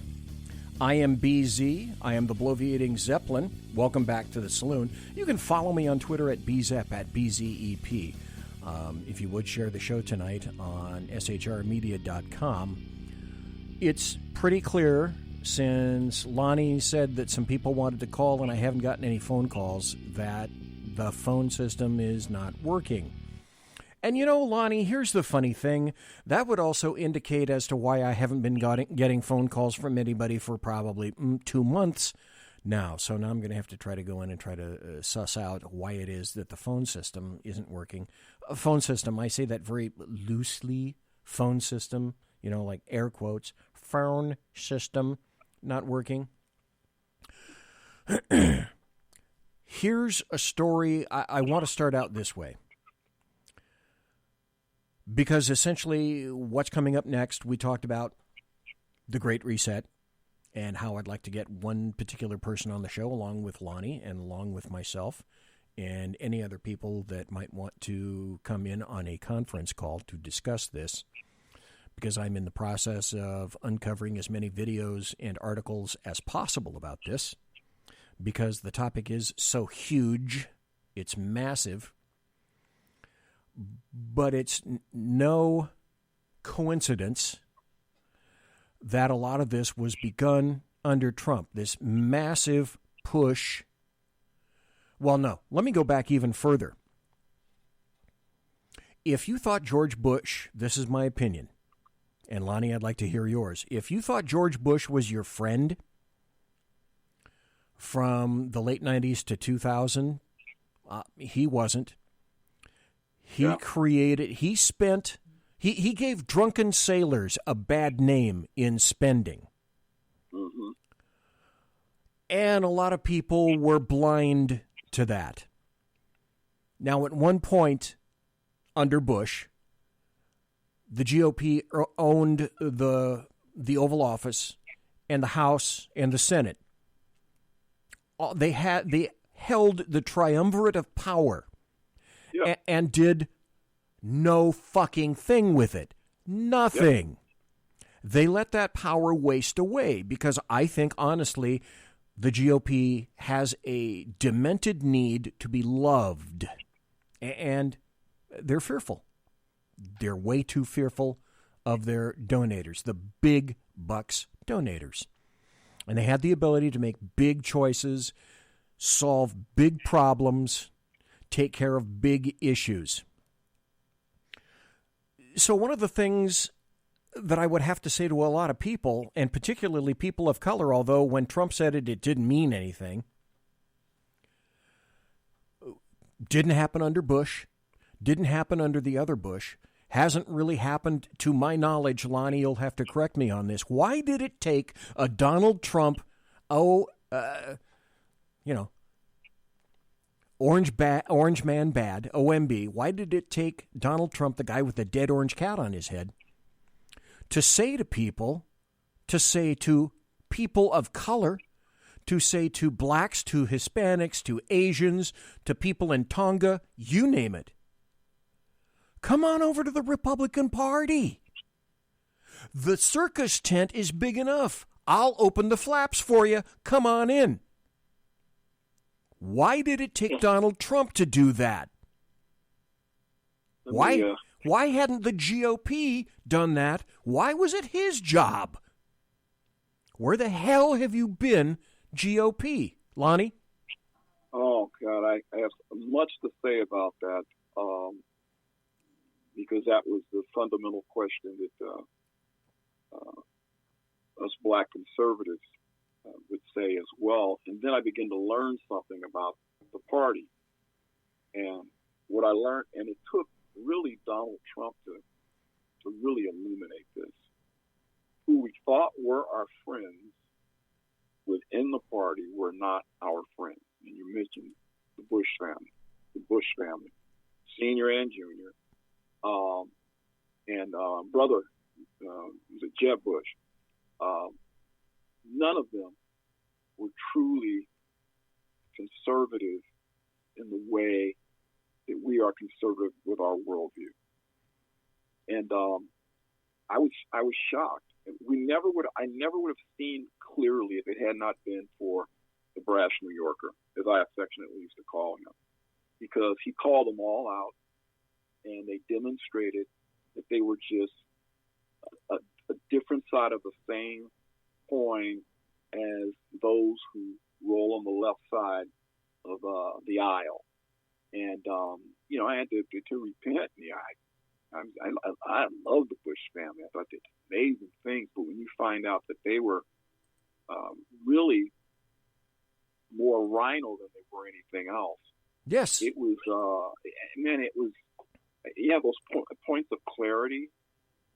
I am BZ. I am the bloviating Zeppelin. Welcome back to the Saloon. You can follow me on Twitter at BZEP, at BZEP. If you would share the show tonight on shrmedia.com. It's pretty clear since Lonnie said that some people wanted to call and I haven't gotten any phone calls, that the phone system is not working. And you know, Lonnie, here's the funny thing. That would also indicate as to why I haven't been getting phone calls from anybody for probably 2 months now. So now I'm going to have to try to go in and try to suss out why it is that the phone system isn't working. A phone system, I say that very loosely, phone system, you know, like air quotes, phone system not working. Here's a story. I want to start out this way. Because essentially what's coming up next, we talked about the Great Reset and how I'd like to get one particular person on the show along with Lonnie and along with myself and any other people that might want to come in on a conference call to discuss this, because I'm in the process of uncovering as many videos and articles as possible about this, because the topic is so huge, it's massive, but it's no coincidence that a lot of this was begun under Trump, this massive push. Well, no, let me go back even further. If you thought George Bush, this is my opinion, and Lonnie, I'd like to hear yours. If you thought George Bush was your friend from the late 90s to 2000, he wasn't. He he gave drunken sailors a bad name in spending. Mm-hmm. And a lot of people were blind to that. Now, at one point under Bush, the GOP owned the Oval Office and the House and the Senate. They held the triumvirate of power. Yep. And did no fucking thing with it. Nothing. Yep. They let that power waste away because I think, honestly, the GOP has a demented need to be loved. And they're fearful. They're way too fearful of their donators, the big bucks donators. And they had the ability to make big choices, solve big problems, take care of big issues. So one of the things that I would have to say to a lot of people, and particularly people of color, although when Trump said it, it didn't mean anything, didn't happen under Bush, didn't happen under the other Bush, hasn't really happened to my knowledge. Lonnie, you'll have to correct me on this. Why did it take a Donald Trump, Orange Man Bad, OMB, why did it take Donald Trump, the guy with the dead orange cat on his head, to say to people of color, to say to blacks, to Hispanics, to Asians, to people in Tonga, you name it, come on over to the Republican Party. The circus tent is big enough. I'll open the flaps for you. Come on in. Why did it take Donald Trump to do that? Why hadn't the GOP done that? Why was it his job? Where the hell have you been, GOP? Lonnie? Oh, God, I have much to say about that because that was the fundamental question that us black conservatives would say as well. And then I began to learn something about the party. And what I learned, and it took really Donald Trump to really illuminate this. Who we thought were our friends within the party were not our friends. And you mentioned the Bush family, senior and junior, and brother, was it Jeb Bush? None of them were truly conservative in the way that we are conservative with our worldview. And I was shocked. I never would have seen clearly if it had not been for the brash New Yorker, as I affectionately used to call him, because he called them all out, and they demonstrated that they were just a different side of the same coin as those who roll on the left side of the aisle. And, I had to repent. I love the Bush family. I thought they did amazing things. But when you find out that they were really more rhino than they were anything else. Yes. It was, you have those points of clarity,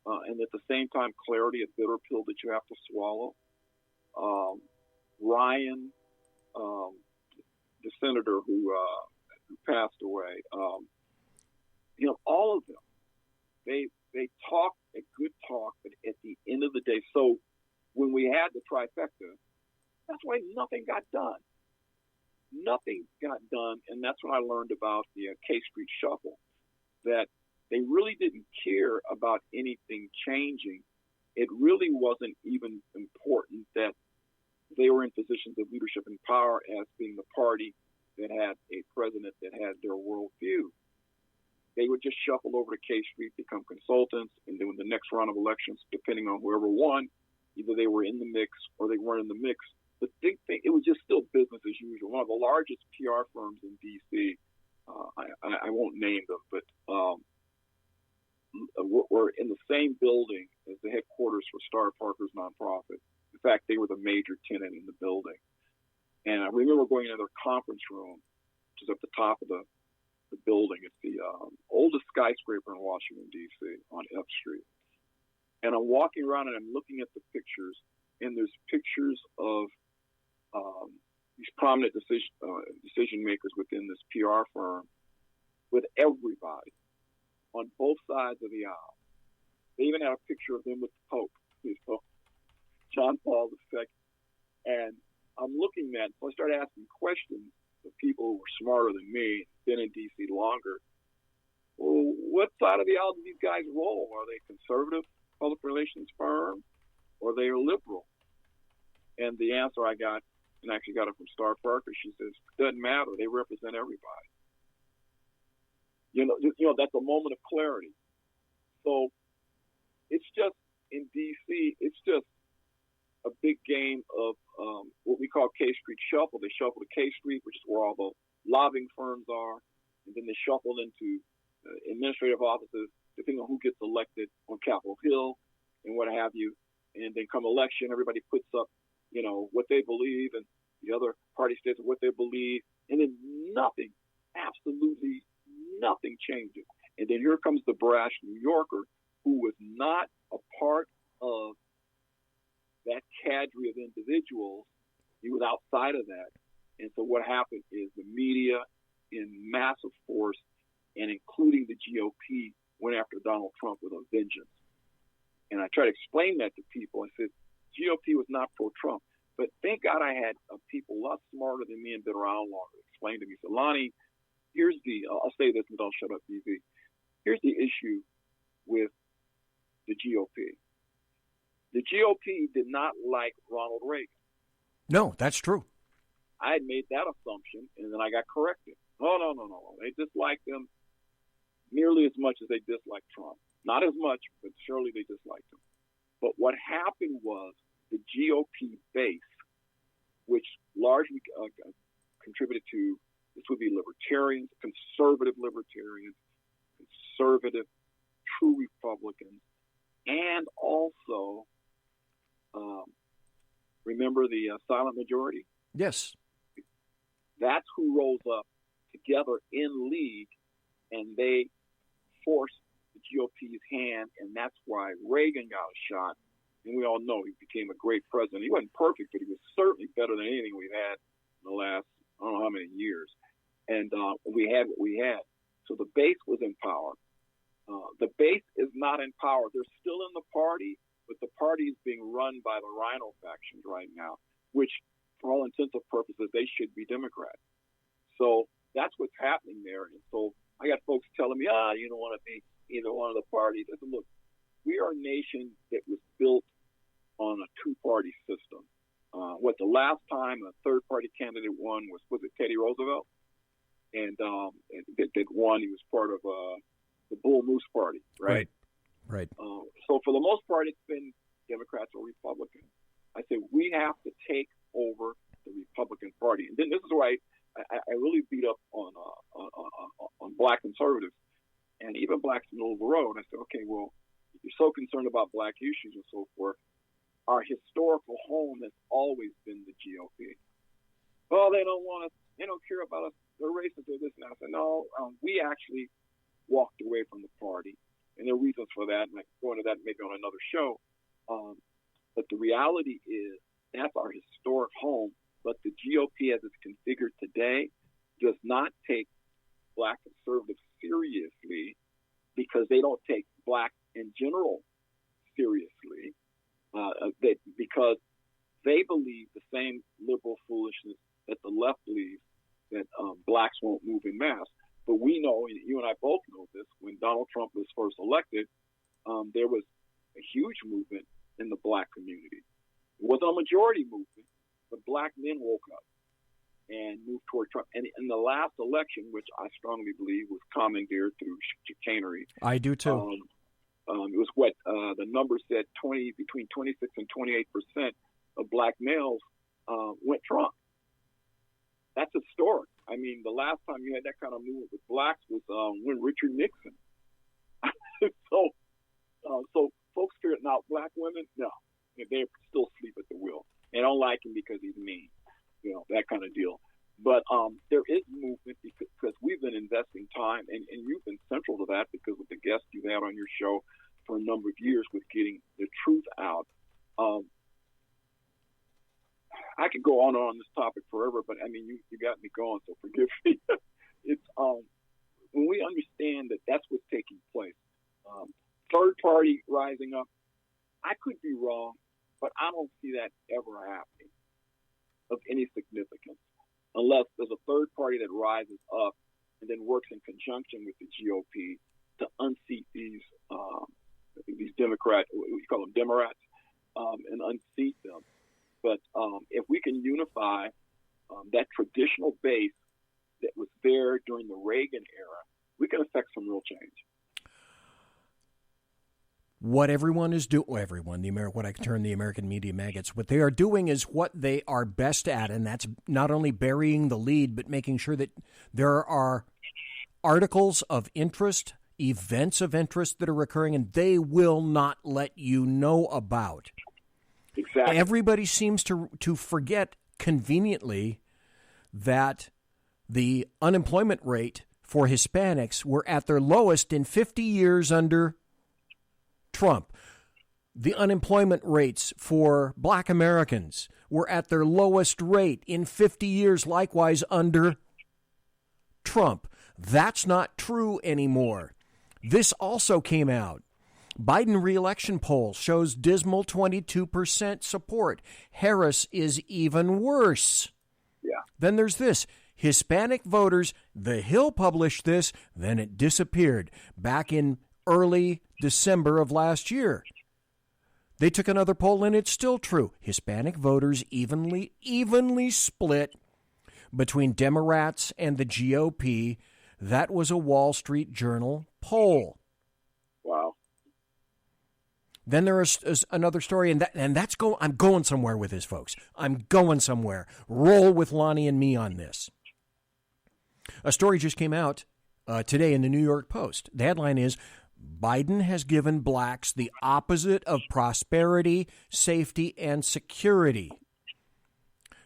and at the same time, clarity, a bitter pill that you have to swallow. Ryan, the senator who passed away, all of them, they talked a good talk, but at the end of the day, so when we had the trifecta, that's why nothing got done. Nothing got done, and that's when I learned about the K Street Shuffle, that they really didn't care about anything changing. It really wasn't even important that they were in positions of leadership and power as being the party that had a president that had their worldview. They would just shuffle over to K Street, become consultants, and then in the next round of elections, depending on whoever won, either they were in the mix or they weren't in the mix. The big thing, it was just still business as usual. One of the largest PR firms in D.C., I won't name them, but were in the same building as the headquarters for Star Parker's nonprofit. In fact, they were the major tenant in the building. And I remember going into their conference room, which is at the top of the building. It's the oldest skyscraper in Washington, D.C., on F Street. And I'm walking around and I'm looking at the pictures, and there's pictures of these prominent decision makers within this PR firm with everybody on both sides of the aisle. They even had a picture of them with the Pope, John Paul II. And I'm looking at, so I started asking questions of people who were smarter than me, been in D.C. longer. Well, what side of the aisle do these guys roll? Are they conservative public relations firm, or they are liberal? And the answer I got, and I actually got it from Star Parker, she says, doesn't matter. They represent everybody. That's a moment of clarity. So it's just, in D.C., it's just a big game of what we call K Street Shuffle. They shuffle to K Street, which is where all the lobbying firms are, and then they shuffle into administrative offices, depending on who gets elected on Capitol Hill and what have you. And then come election, everybody puts up, what they believe, and the other party states what they believe, and then nothing, absolutely nothing changes. And then here comes the brash New Yorker who was not a part of that cadre of individuals. He was outside of that. And so what happened is the media in massive force, and including the GOP, went after Donald Trump with a vengeance. And I try to explain that to people. I said, GOP was not pro-Trump. But thank God I had people a lot smarter than me and been around longer explain to me. So, Lonnie, here's I'll say this and don't shut up, BZ. Here's the issue with the GOP. The GOP did not like Ronald Reagan. No, that's true. I had made that assumption, and then I got corrected. No. They disliked him nearly as much as they disliked Trump. Not as much, but surely they disliked him. But what happened was the GOP base, which largely contributed to, this would be libertarians, conservative libertarians, conservative, true Republicans, and also, remember the silent majority? Yes. That's who rose up together in league, and they forced the GOP's hand, and that's why Reagan got a shot. And we all know he became a great president. He wasn't perfect, but he was certainly better than anything we've had in the last, I don't know how many years. And we had what we had. So the base was in power. The base is not in power. They're still in the party, but the party is being run by the Rhino factions right now, which, for all intents and purposes, they should be Democrats. So that's what's happening there. And so I got folks telling me, you don't want to be either one of the parties. I said, look, we are a nation that was built on a two-party system. The last time a third-party candidate won was it Teddy Roosevelt? And that won. He was part of the Bull Moose Party, right? Right. So for the most part, it's been Democrats or Republicans. I said, we have to take over the Republican Party. And then this is why I really beat up on black conservatives and even blacks in the middle of the road. I said, okay, well, if you're so concerned about black issues and so forth, our historical home has always been the GOP. Well, they don't care about us. They're racist or this and that. I said, no, we actually walked away from the party. And there are reasons for that, and I can go into that maybe on another show. But the reality is that's our historic home. But the GOP, as it's configured today, does not take black conservatives seriously because they don't take black in general seriously. Because they believe the same liberal foolishness that the left believes, that blacks won't move in mass. But we know, and you and I both know this, when Donald Trump was first elected, there was a huge movement in the black community. It wasn't a majority movement, but black men woke up and moved toward Trump. And in the last election, which I strongly believe was commandeered through chicanery. I do too. It was what the number said, between 26 and 28% of black males went Trump. That's historic. I mean, the last time you had that kind of movement with blacks was when Richard Nixon. So folks figured out black women, no, they're still asleep at the wheel. They don't like him because he's mean, that kind of deal. But there is movement because we've been investing time, and you've been central to that because of the guests you've had on your show for a number of years with getting the truth out. I could go on and on this topic forever, but I mean, you got me going, so forgive me. It's when we understand that that's what's taking place. Third party rising up, I could be wrong, but I don't see that ever happening of any significance unless there's a third party that rises up and then works in conjunction with the GOP to unseat these Democrats, we call them Democrats, and unseat them. But if we can unify that traditional base that was there during the Reagan era, we can affect some real change. What everyone is doing, what I term the American media maggots, what they are doing is what they are best at, and that's not only burying the lead, but making sure that there are articles of interest, events of interest that are occurring, and they will not let you know about. Exactly. Everybody seems to forget conveniently that the unemployment rate for Hispanics were at their lowest in 50 years under Trump. The unemployment rates for black Americans were at their lowest rate in 50 years, likewise under Trump. That's not true anymore. This also came out. Biden re-election poll shows dismal 22% support. Harris is even worse. Yeah. Then there's this. Hispanic voters, The Hill published this, then it disappeared back in early December of last year. They took another poll and it's still true. Hispanic voters evenly split between Democrats and the GOP. That was a Wall Street Journal poll. Wow. Then there is another story, and that's I'm going somewhere with this, folks. I'm going somewhere. Roll with Lonnie and me on this. A story just came out today in the New York Post. The headline is, Biden has given blacks the opposite of prosperity, safety, and security.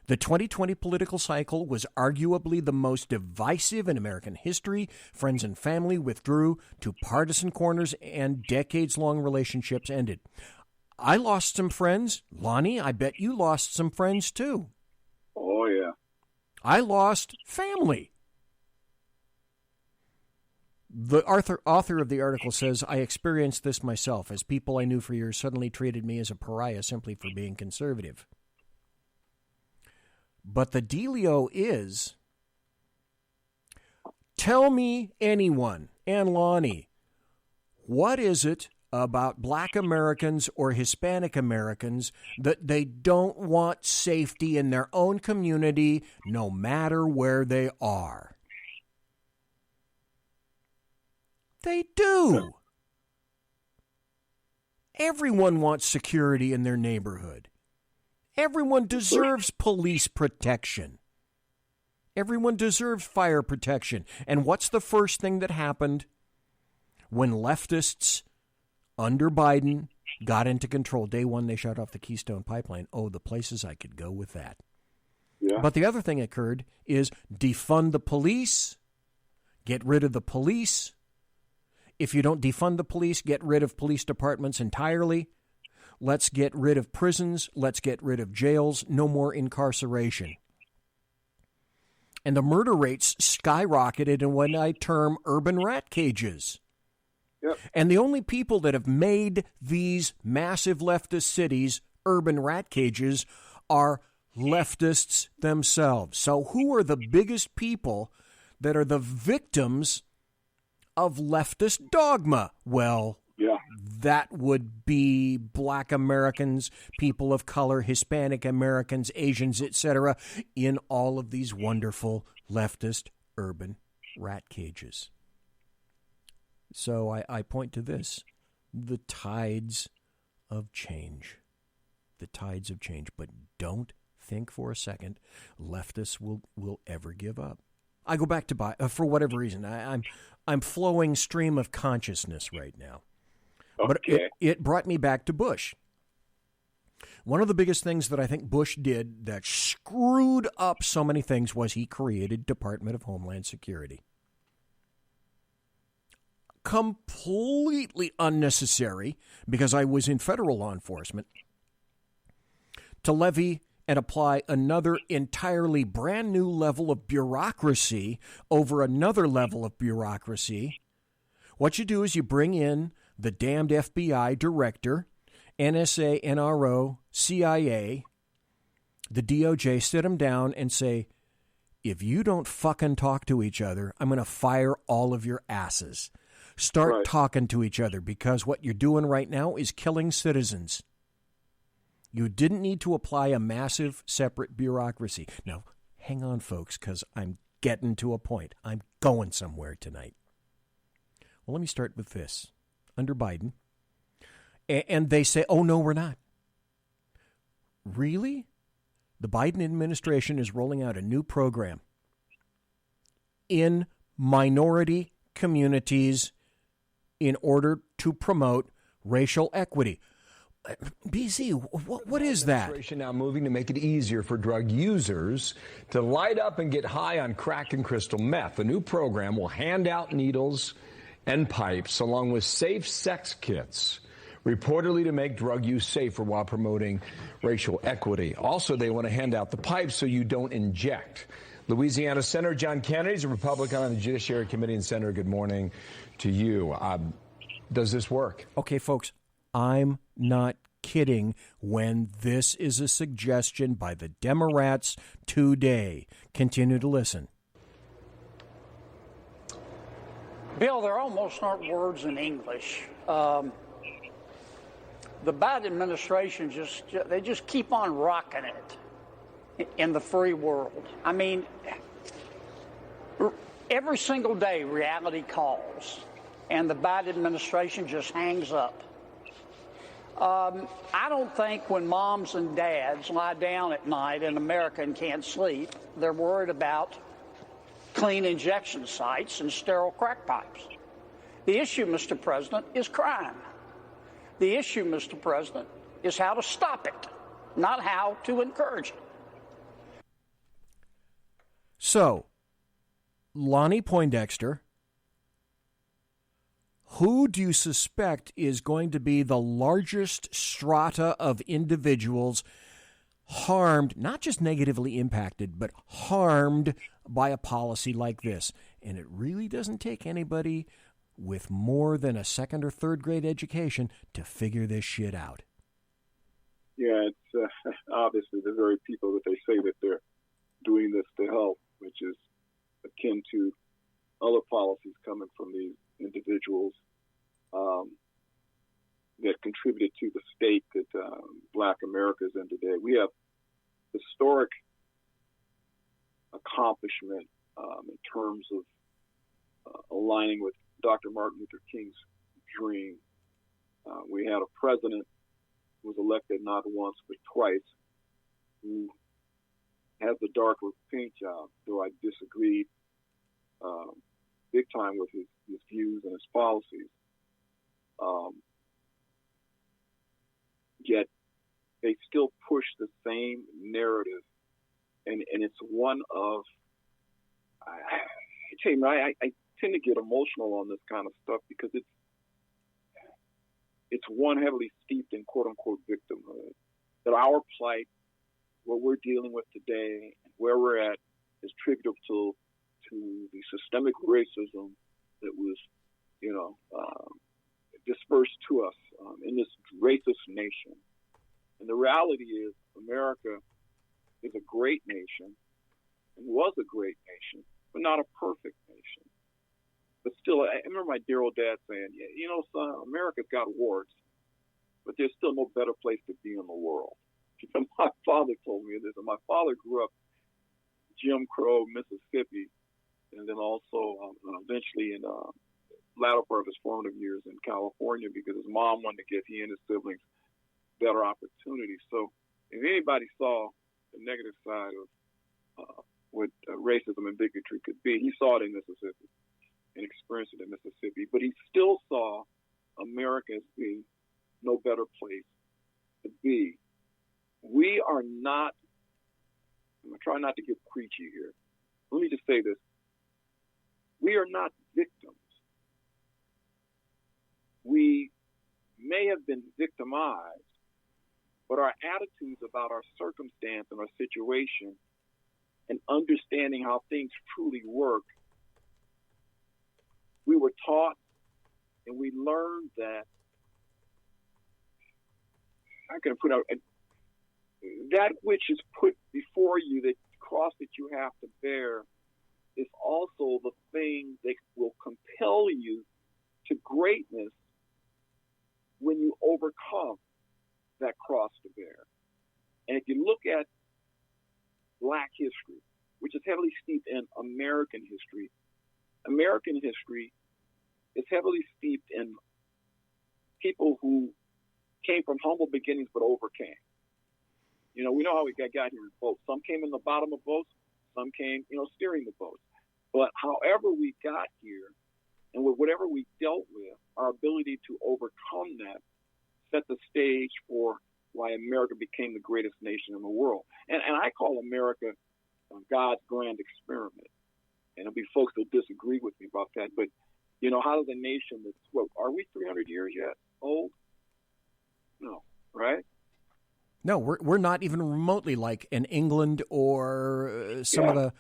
The 2020 political cycle was arguably the most divisive in American history. Friends and family withdrew to partisan corners and decades-long relationships ended. I lost some friends. Lonnie, I bet you lost some friends too. Oh, yeah. I lost family. The author of the article says, I experienced this myself as people I knew for years suddenly treated me as a pariah simply for being conservative. But the dealio is, tell me anyone, and Lonnie, what is it about black Americans or Hispanic Americans that they don't want safety in their own community no matter where they are? They do. Everyone wants security in their neighborhood. Everyone deserves police protection. Everyone deserves fire protection. And what's the first thing that happened when leftists under Biden got into control? Day one, they shut off the Keystone Pipeline. Oh, the places I could go with that. Yeah. But the other thing occurred is defund the police, get rid of the police. If you don't defund the police, get rid of police departments entirely. Let's get rid of prisons. Let's get rid of jails. No more incarceration. And the murder rates skyrocketed in what I term urban rat cages. Yep. And the only people that have made these massive leftist cities urban rat cages are leftists themselves. So who are the biggest people that are the victims of leftist dogma? Well, that would be Black Americans, people of color, Hispanic Americans, Asians, etc., in all of these wonderful leftist urban rat cages. So I point to this, the tides of change. The tides of change. But don't think for a second leftists will ever give up. I go back to, for whatever reason, I'm flowing stream of consciousness right now. But it brought me back to Bush. One of the biggest things that I think Bush did that screwed up so many things was he created Department of Homeland Security. Completely unnecessary, because I was in federal law enforcement, to levy and apply another entirely brand new level of bureaucracy over another level of bureaucracy. What you do is you bring in the damned FBI director, NSA, NRO, CIA, the DOJ, sit them down and say, if you don't fucking talk to each other, I'm going to fire all of your asses. Start talking to each other, because what you're doing right now is killing citizens. You didn't need to apply a massive separate bureaucracy. Now, hang on, folks, because I'm getting to a point. I'm going somewhere tonight. Well, let me start with this. Under Biden, and they say, oh, no, we're not. Really? The Biden administration is rolling out a new program in minority communities in order to promote racial equity. BZ, what is that? Administration now moving to make it easier for drug users to light up and get high on crack and crystal meth. The new program will hand out needles and pipes along with safe sex kits, reportedly to make drug use safer while promoting racial equity. Also, they want to hand out the pipes so you don't inject. Louisiana Senator John Kennedy is a Republican on the Judiciary Committee. And Senator, good morning to you. Does this work? Okay, folks, I'm not kidding when this is a suggestion by the Democrats today. Continue to listen. Bill, there almost aren't words in English. The Biden administration just keep on rocking it in the free world. I mean, every single day reality calls, and the Biden administration just hangs up. I don't think when moms and dads lie down at night in America and can't sleep, they're worried about clean injection sites and sterile crack pipes. The issue, Mr. President, is crime. The issue, Mr. President, is how to stop it, not how to encourage it. So, Lonnie Poindexter, who do you suspect is going to be the largest strata of individuals harmed, not just negatively impacted, but harmed by a policy like this? And it really doesn't take anybody with more than a second or third grade education to figure this shit out. Yeah, it's obviously the very people that they say that they're doing this to help, which is akin to other policies coming from these individuals that contributed to the state that Black America is in today. We have historic accomplishment in terms of aligning with Dr. Martin Luther King's dream. We had a president who was elected not once but twice, who has the darker paint job, though I disagree big time with his views and his policies. Yet they still push the same narrative, and it's one of, I tell you, I tend to get emotional on this kind of stuff because it's one heavily steeped in quote-unquote victimhood, that our plight, what we're dealing with today, and where we're at, is attributable to the systemic racism that was, dispersed to us in this racist nation. And the reality is America is a great nation and was a great nation, but not a perfect nation. But still, I remember my dear old dad saying, son, America's got warts, but there's still no better place to be in the world. My father told me this, and my father grew up Jim Crow, Mississippi, and then also eventually in the latter part of his formative years in California because his mom wanted to give he and his siblings better opportunities. So if anybody saw the negative side of what racism and bigotry could be, he saw it in Mississippi and experienced it in Mississippi. But he still saw America as being no better place to be. We are not, I'm going to try not to get preachy here. Let me just say this. We are not victims. We may have been victimized, but our attitudes about our circumstance and our situation and understanding how things truly work, we were taught and we learned that, I'm going to put out, that which is put before you, that cross that you have to bear, is also the thing that will compel you to greatness when you overcome that cross to bear. And if you look at Black history, which is heavily steeped in American history is heavily steeped in people who came from humble beginnings but overcame. We know how we got here in boats. Some came in the bottom of boats, some came, steering the boats. But however we got here, and with whatever we dealt with, our ability to overcome that set the stage for why America became the greatest nation in the world. And I call America God's grand experiment. And there'll be folks that disagree with me about that. But, how does a nation that's, are we 300 years yet old? No, right? No, we're not even remotely like in England or some of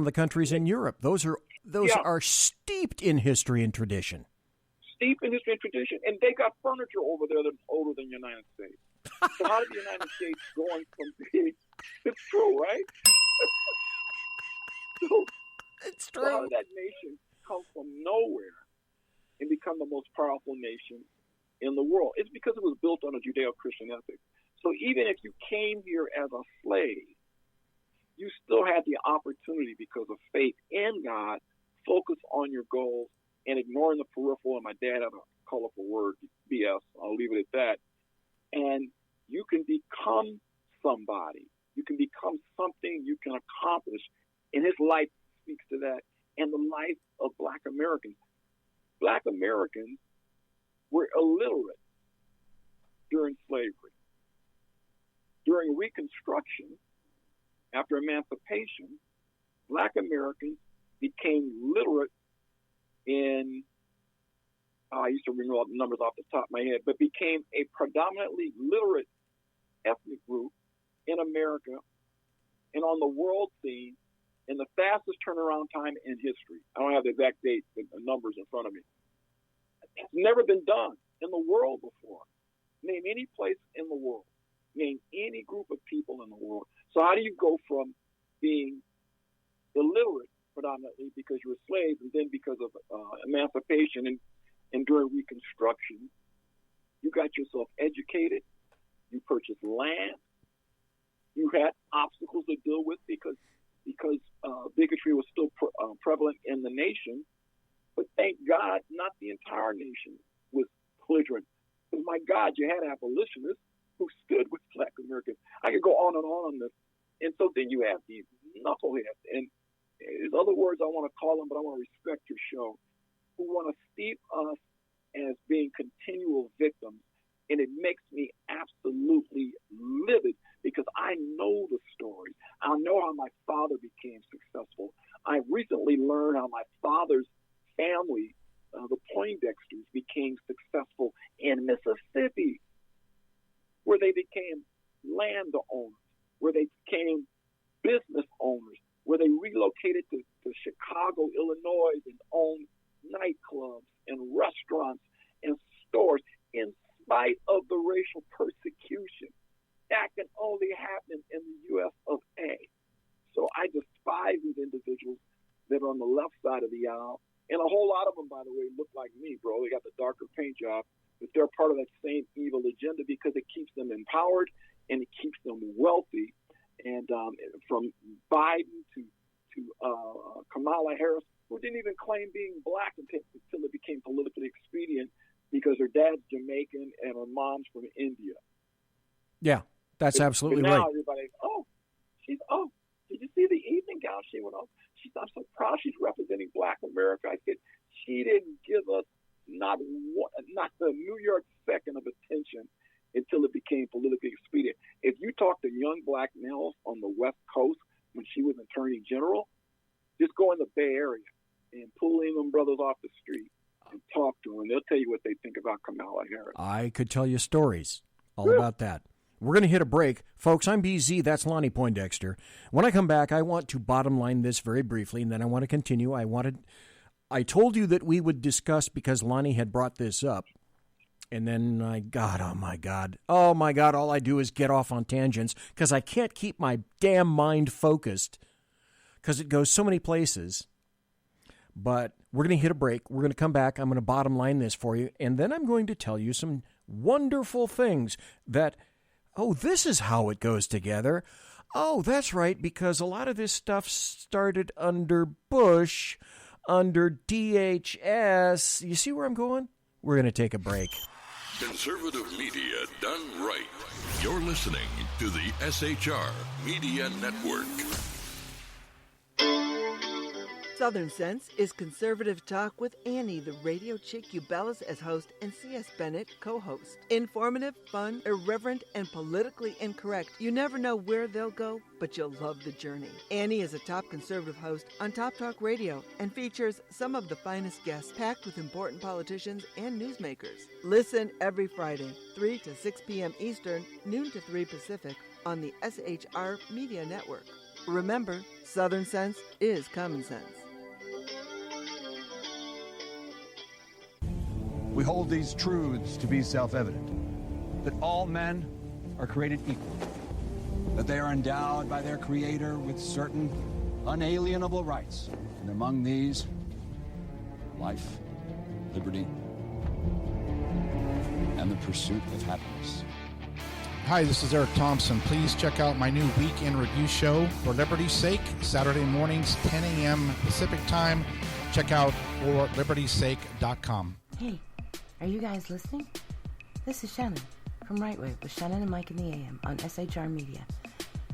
the countries in Europe. Those are steeped in history and tradition. Steeped in history and tradition, and they got furniture over there that's older than the United States. So how did the United States going from being? It's true, right? It's true. So how did that nation come from nowhere and become the most powerful nation in the world? It's because it was built on a Judeo-Christian ethic. So even if you came here as a slave, you still had the opportunity, because of faith in God, focus on your goals and ignoring the peripheral. And my dad had a colorful word, BS. I'll leave it at that. And you can become somebody. You can become something you can accomplish. And his life speaks to that. And the life of Black Americans. Black Americans were illiterate during slavery. During Reconstruction, after emancipation, Black Americans became literate in, I used to remember all the numbers off the top of my head, but became a predominantly literate ethnic group in America and on the world scene in the fastest turnaround time in history. I don't have the exact dates, the numbers in front of me. It's never been done in the world before. Name any place in the world. Name any group of people in the world. So how do you go from being illiterate predominantly because you were slaves, and then because of emancipation and during Reconstruction, you got yourself educated, you purchased land, you had obstacles to deal with because bigotry was still prevalent in the nation. But thank God, not the entire nation was belligerent. But my God, you had abolitionists who stood with Black Americans. I could go on this. And so then you have these knuckleheads, and there's other words I want to call them, but I want to respect your show, who want to steep us as being continual victims. And it makes me absolutely livid because I know the story. I know how my father became successful. I recently learned how my father's family, the Poindexters, became successful in Mississippi, where they became landowners, where they became business owners, where they relocated to Chicago, Illinois, and owned nightclubs and restaurants and stores in spite of the racial persecution. That can only happen in the U.S. of A. So I despise these individuals that are on the left side of the aisle. And a whole lot of them, by the way, look like me, bro. They got the darker paint job, but they're part of that same evil agenda because it keeps them empowered and it keeps them wealthy. And from Biden to Kamala Harris, who didn't even claim being black until it became politically expedient because her dad's Jamaican and her mom's from India. Yeah, that's absolutely now right. Everybody, did you see the evening gown she went on? I'm so proud she's representing Black America. I said, she didn't give us not the New York second of attention until it became politically expedient. If you talk to young black males on the West Coast when she was Attorney General, just go in the Bay Area and pull in them brothers off the street and talk to them. They'll tell you what they think about Kamala Harris. I could tell you stories all about that. We're going to hit a break. Folks, I'm BZ. That's Lonnie Poindexter. When I come back, I want to bottom line this very briefly, and then I want to continue. I told you that we would discuss because Lonnie had brought this up. And then oh my God, all I do is get off on tangents because I can't keep my damn mind focused because it goes so many places. But we're going to hit a break. We're going to come back. I'm going to bottom line this for you. And then I'm going to tell you some wonderful things that, this is how it goes together. Oh, that's right, because a lot of this stuff started under Bush, under DHS. You see where I'm going? We're going to take a break. Conservative media done right. You're listening to the SHR Media Network. Southern Sense is conservative talk with Annie, the radio chick you bellows as host, and C.S. Bennett co-host. Informative, fun, irreverent, and politically incorrect. You never know where they'll go, but you'll love the journey. Annie is a top conservative host on Top Talk Radio and features some of the finest guests packed with important politicians and newsmakers. Listen every Friday, 3 to 6 p.m. Eastern, noon to 3 Pacific, on the SHR Media Network. Remember, Southern Sense is common sense. We hold these truths to be self-evident, that all men are created equal, that they are endowed by their Creator with certain unalienable rights, and among these, life, liberty, and the pursuit of happiness. Hi, this is Eric Thompson. Please check out my new Week in Review show, For Liberty's Sake, Saturday mornings, 10 a.m. Pacific Time. Check out forlibertysake.com. Hey, are you guys listening? This is Shannon from Right Way with Shannon and Mike in the AM on SHR Media.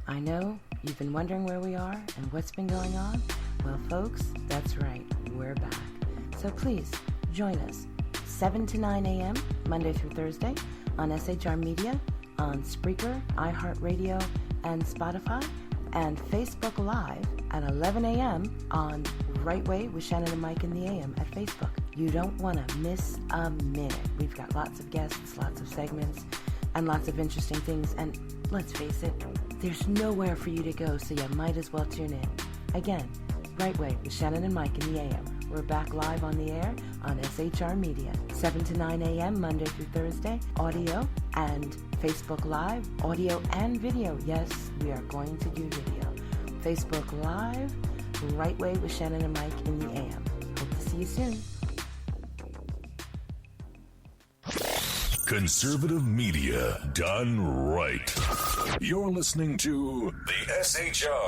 I know you've been wondering where we are and what's been going on. Well, folks, that's right. We're back. So please join us 7 to 9 a.m. Monday through Thursday on SHR Media, on Spreaker, iHeartRadio, and Spotify, and Facebook Live at 11 a.m. on Right Way with Shannon and Mike in the AM at Facebook. You don't want to miss a minute. We've got lots of guests, lots of segments, and lots of interesting things. And let's face it, there's nowhere for you to go, so you might as well tune in. Again, Right Way with Shannon and Mike in the AM. We're back live on the air on SHR Media, 7 to 9 a.m. Monday through Thursday, audio and Facebook Live, audio and video. Yes, we are going to do video. Facebook Live, Right Way with Shannon and Mike in the AM. Hope to see you soon. Conservative media done right. You're listening to the SHR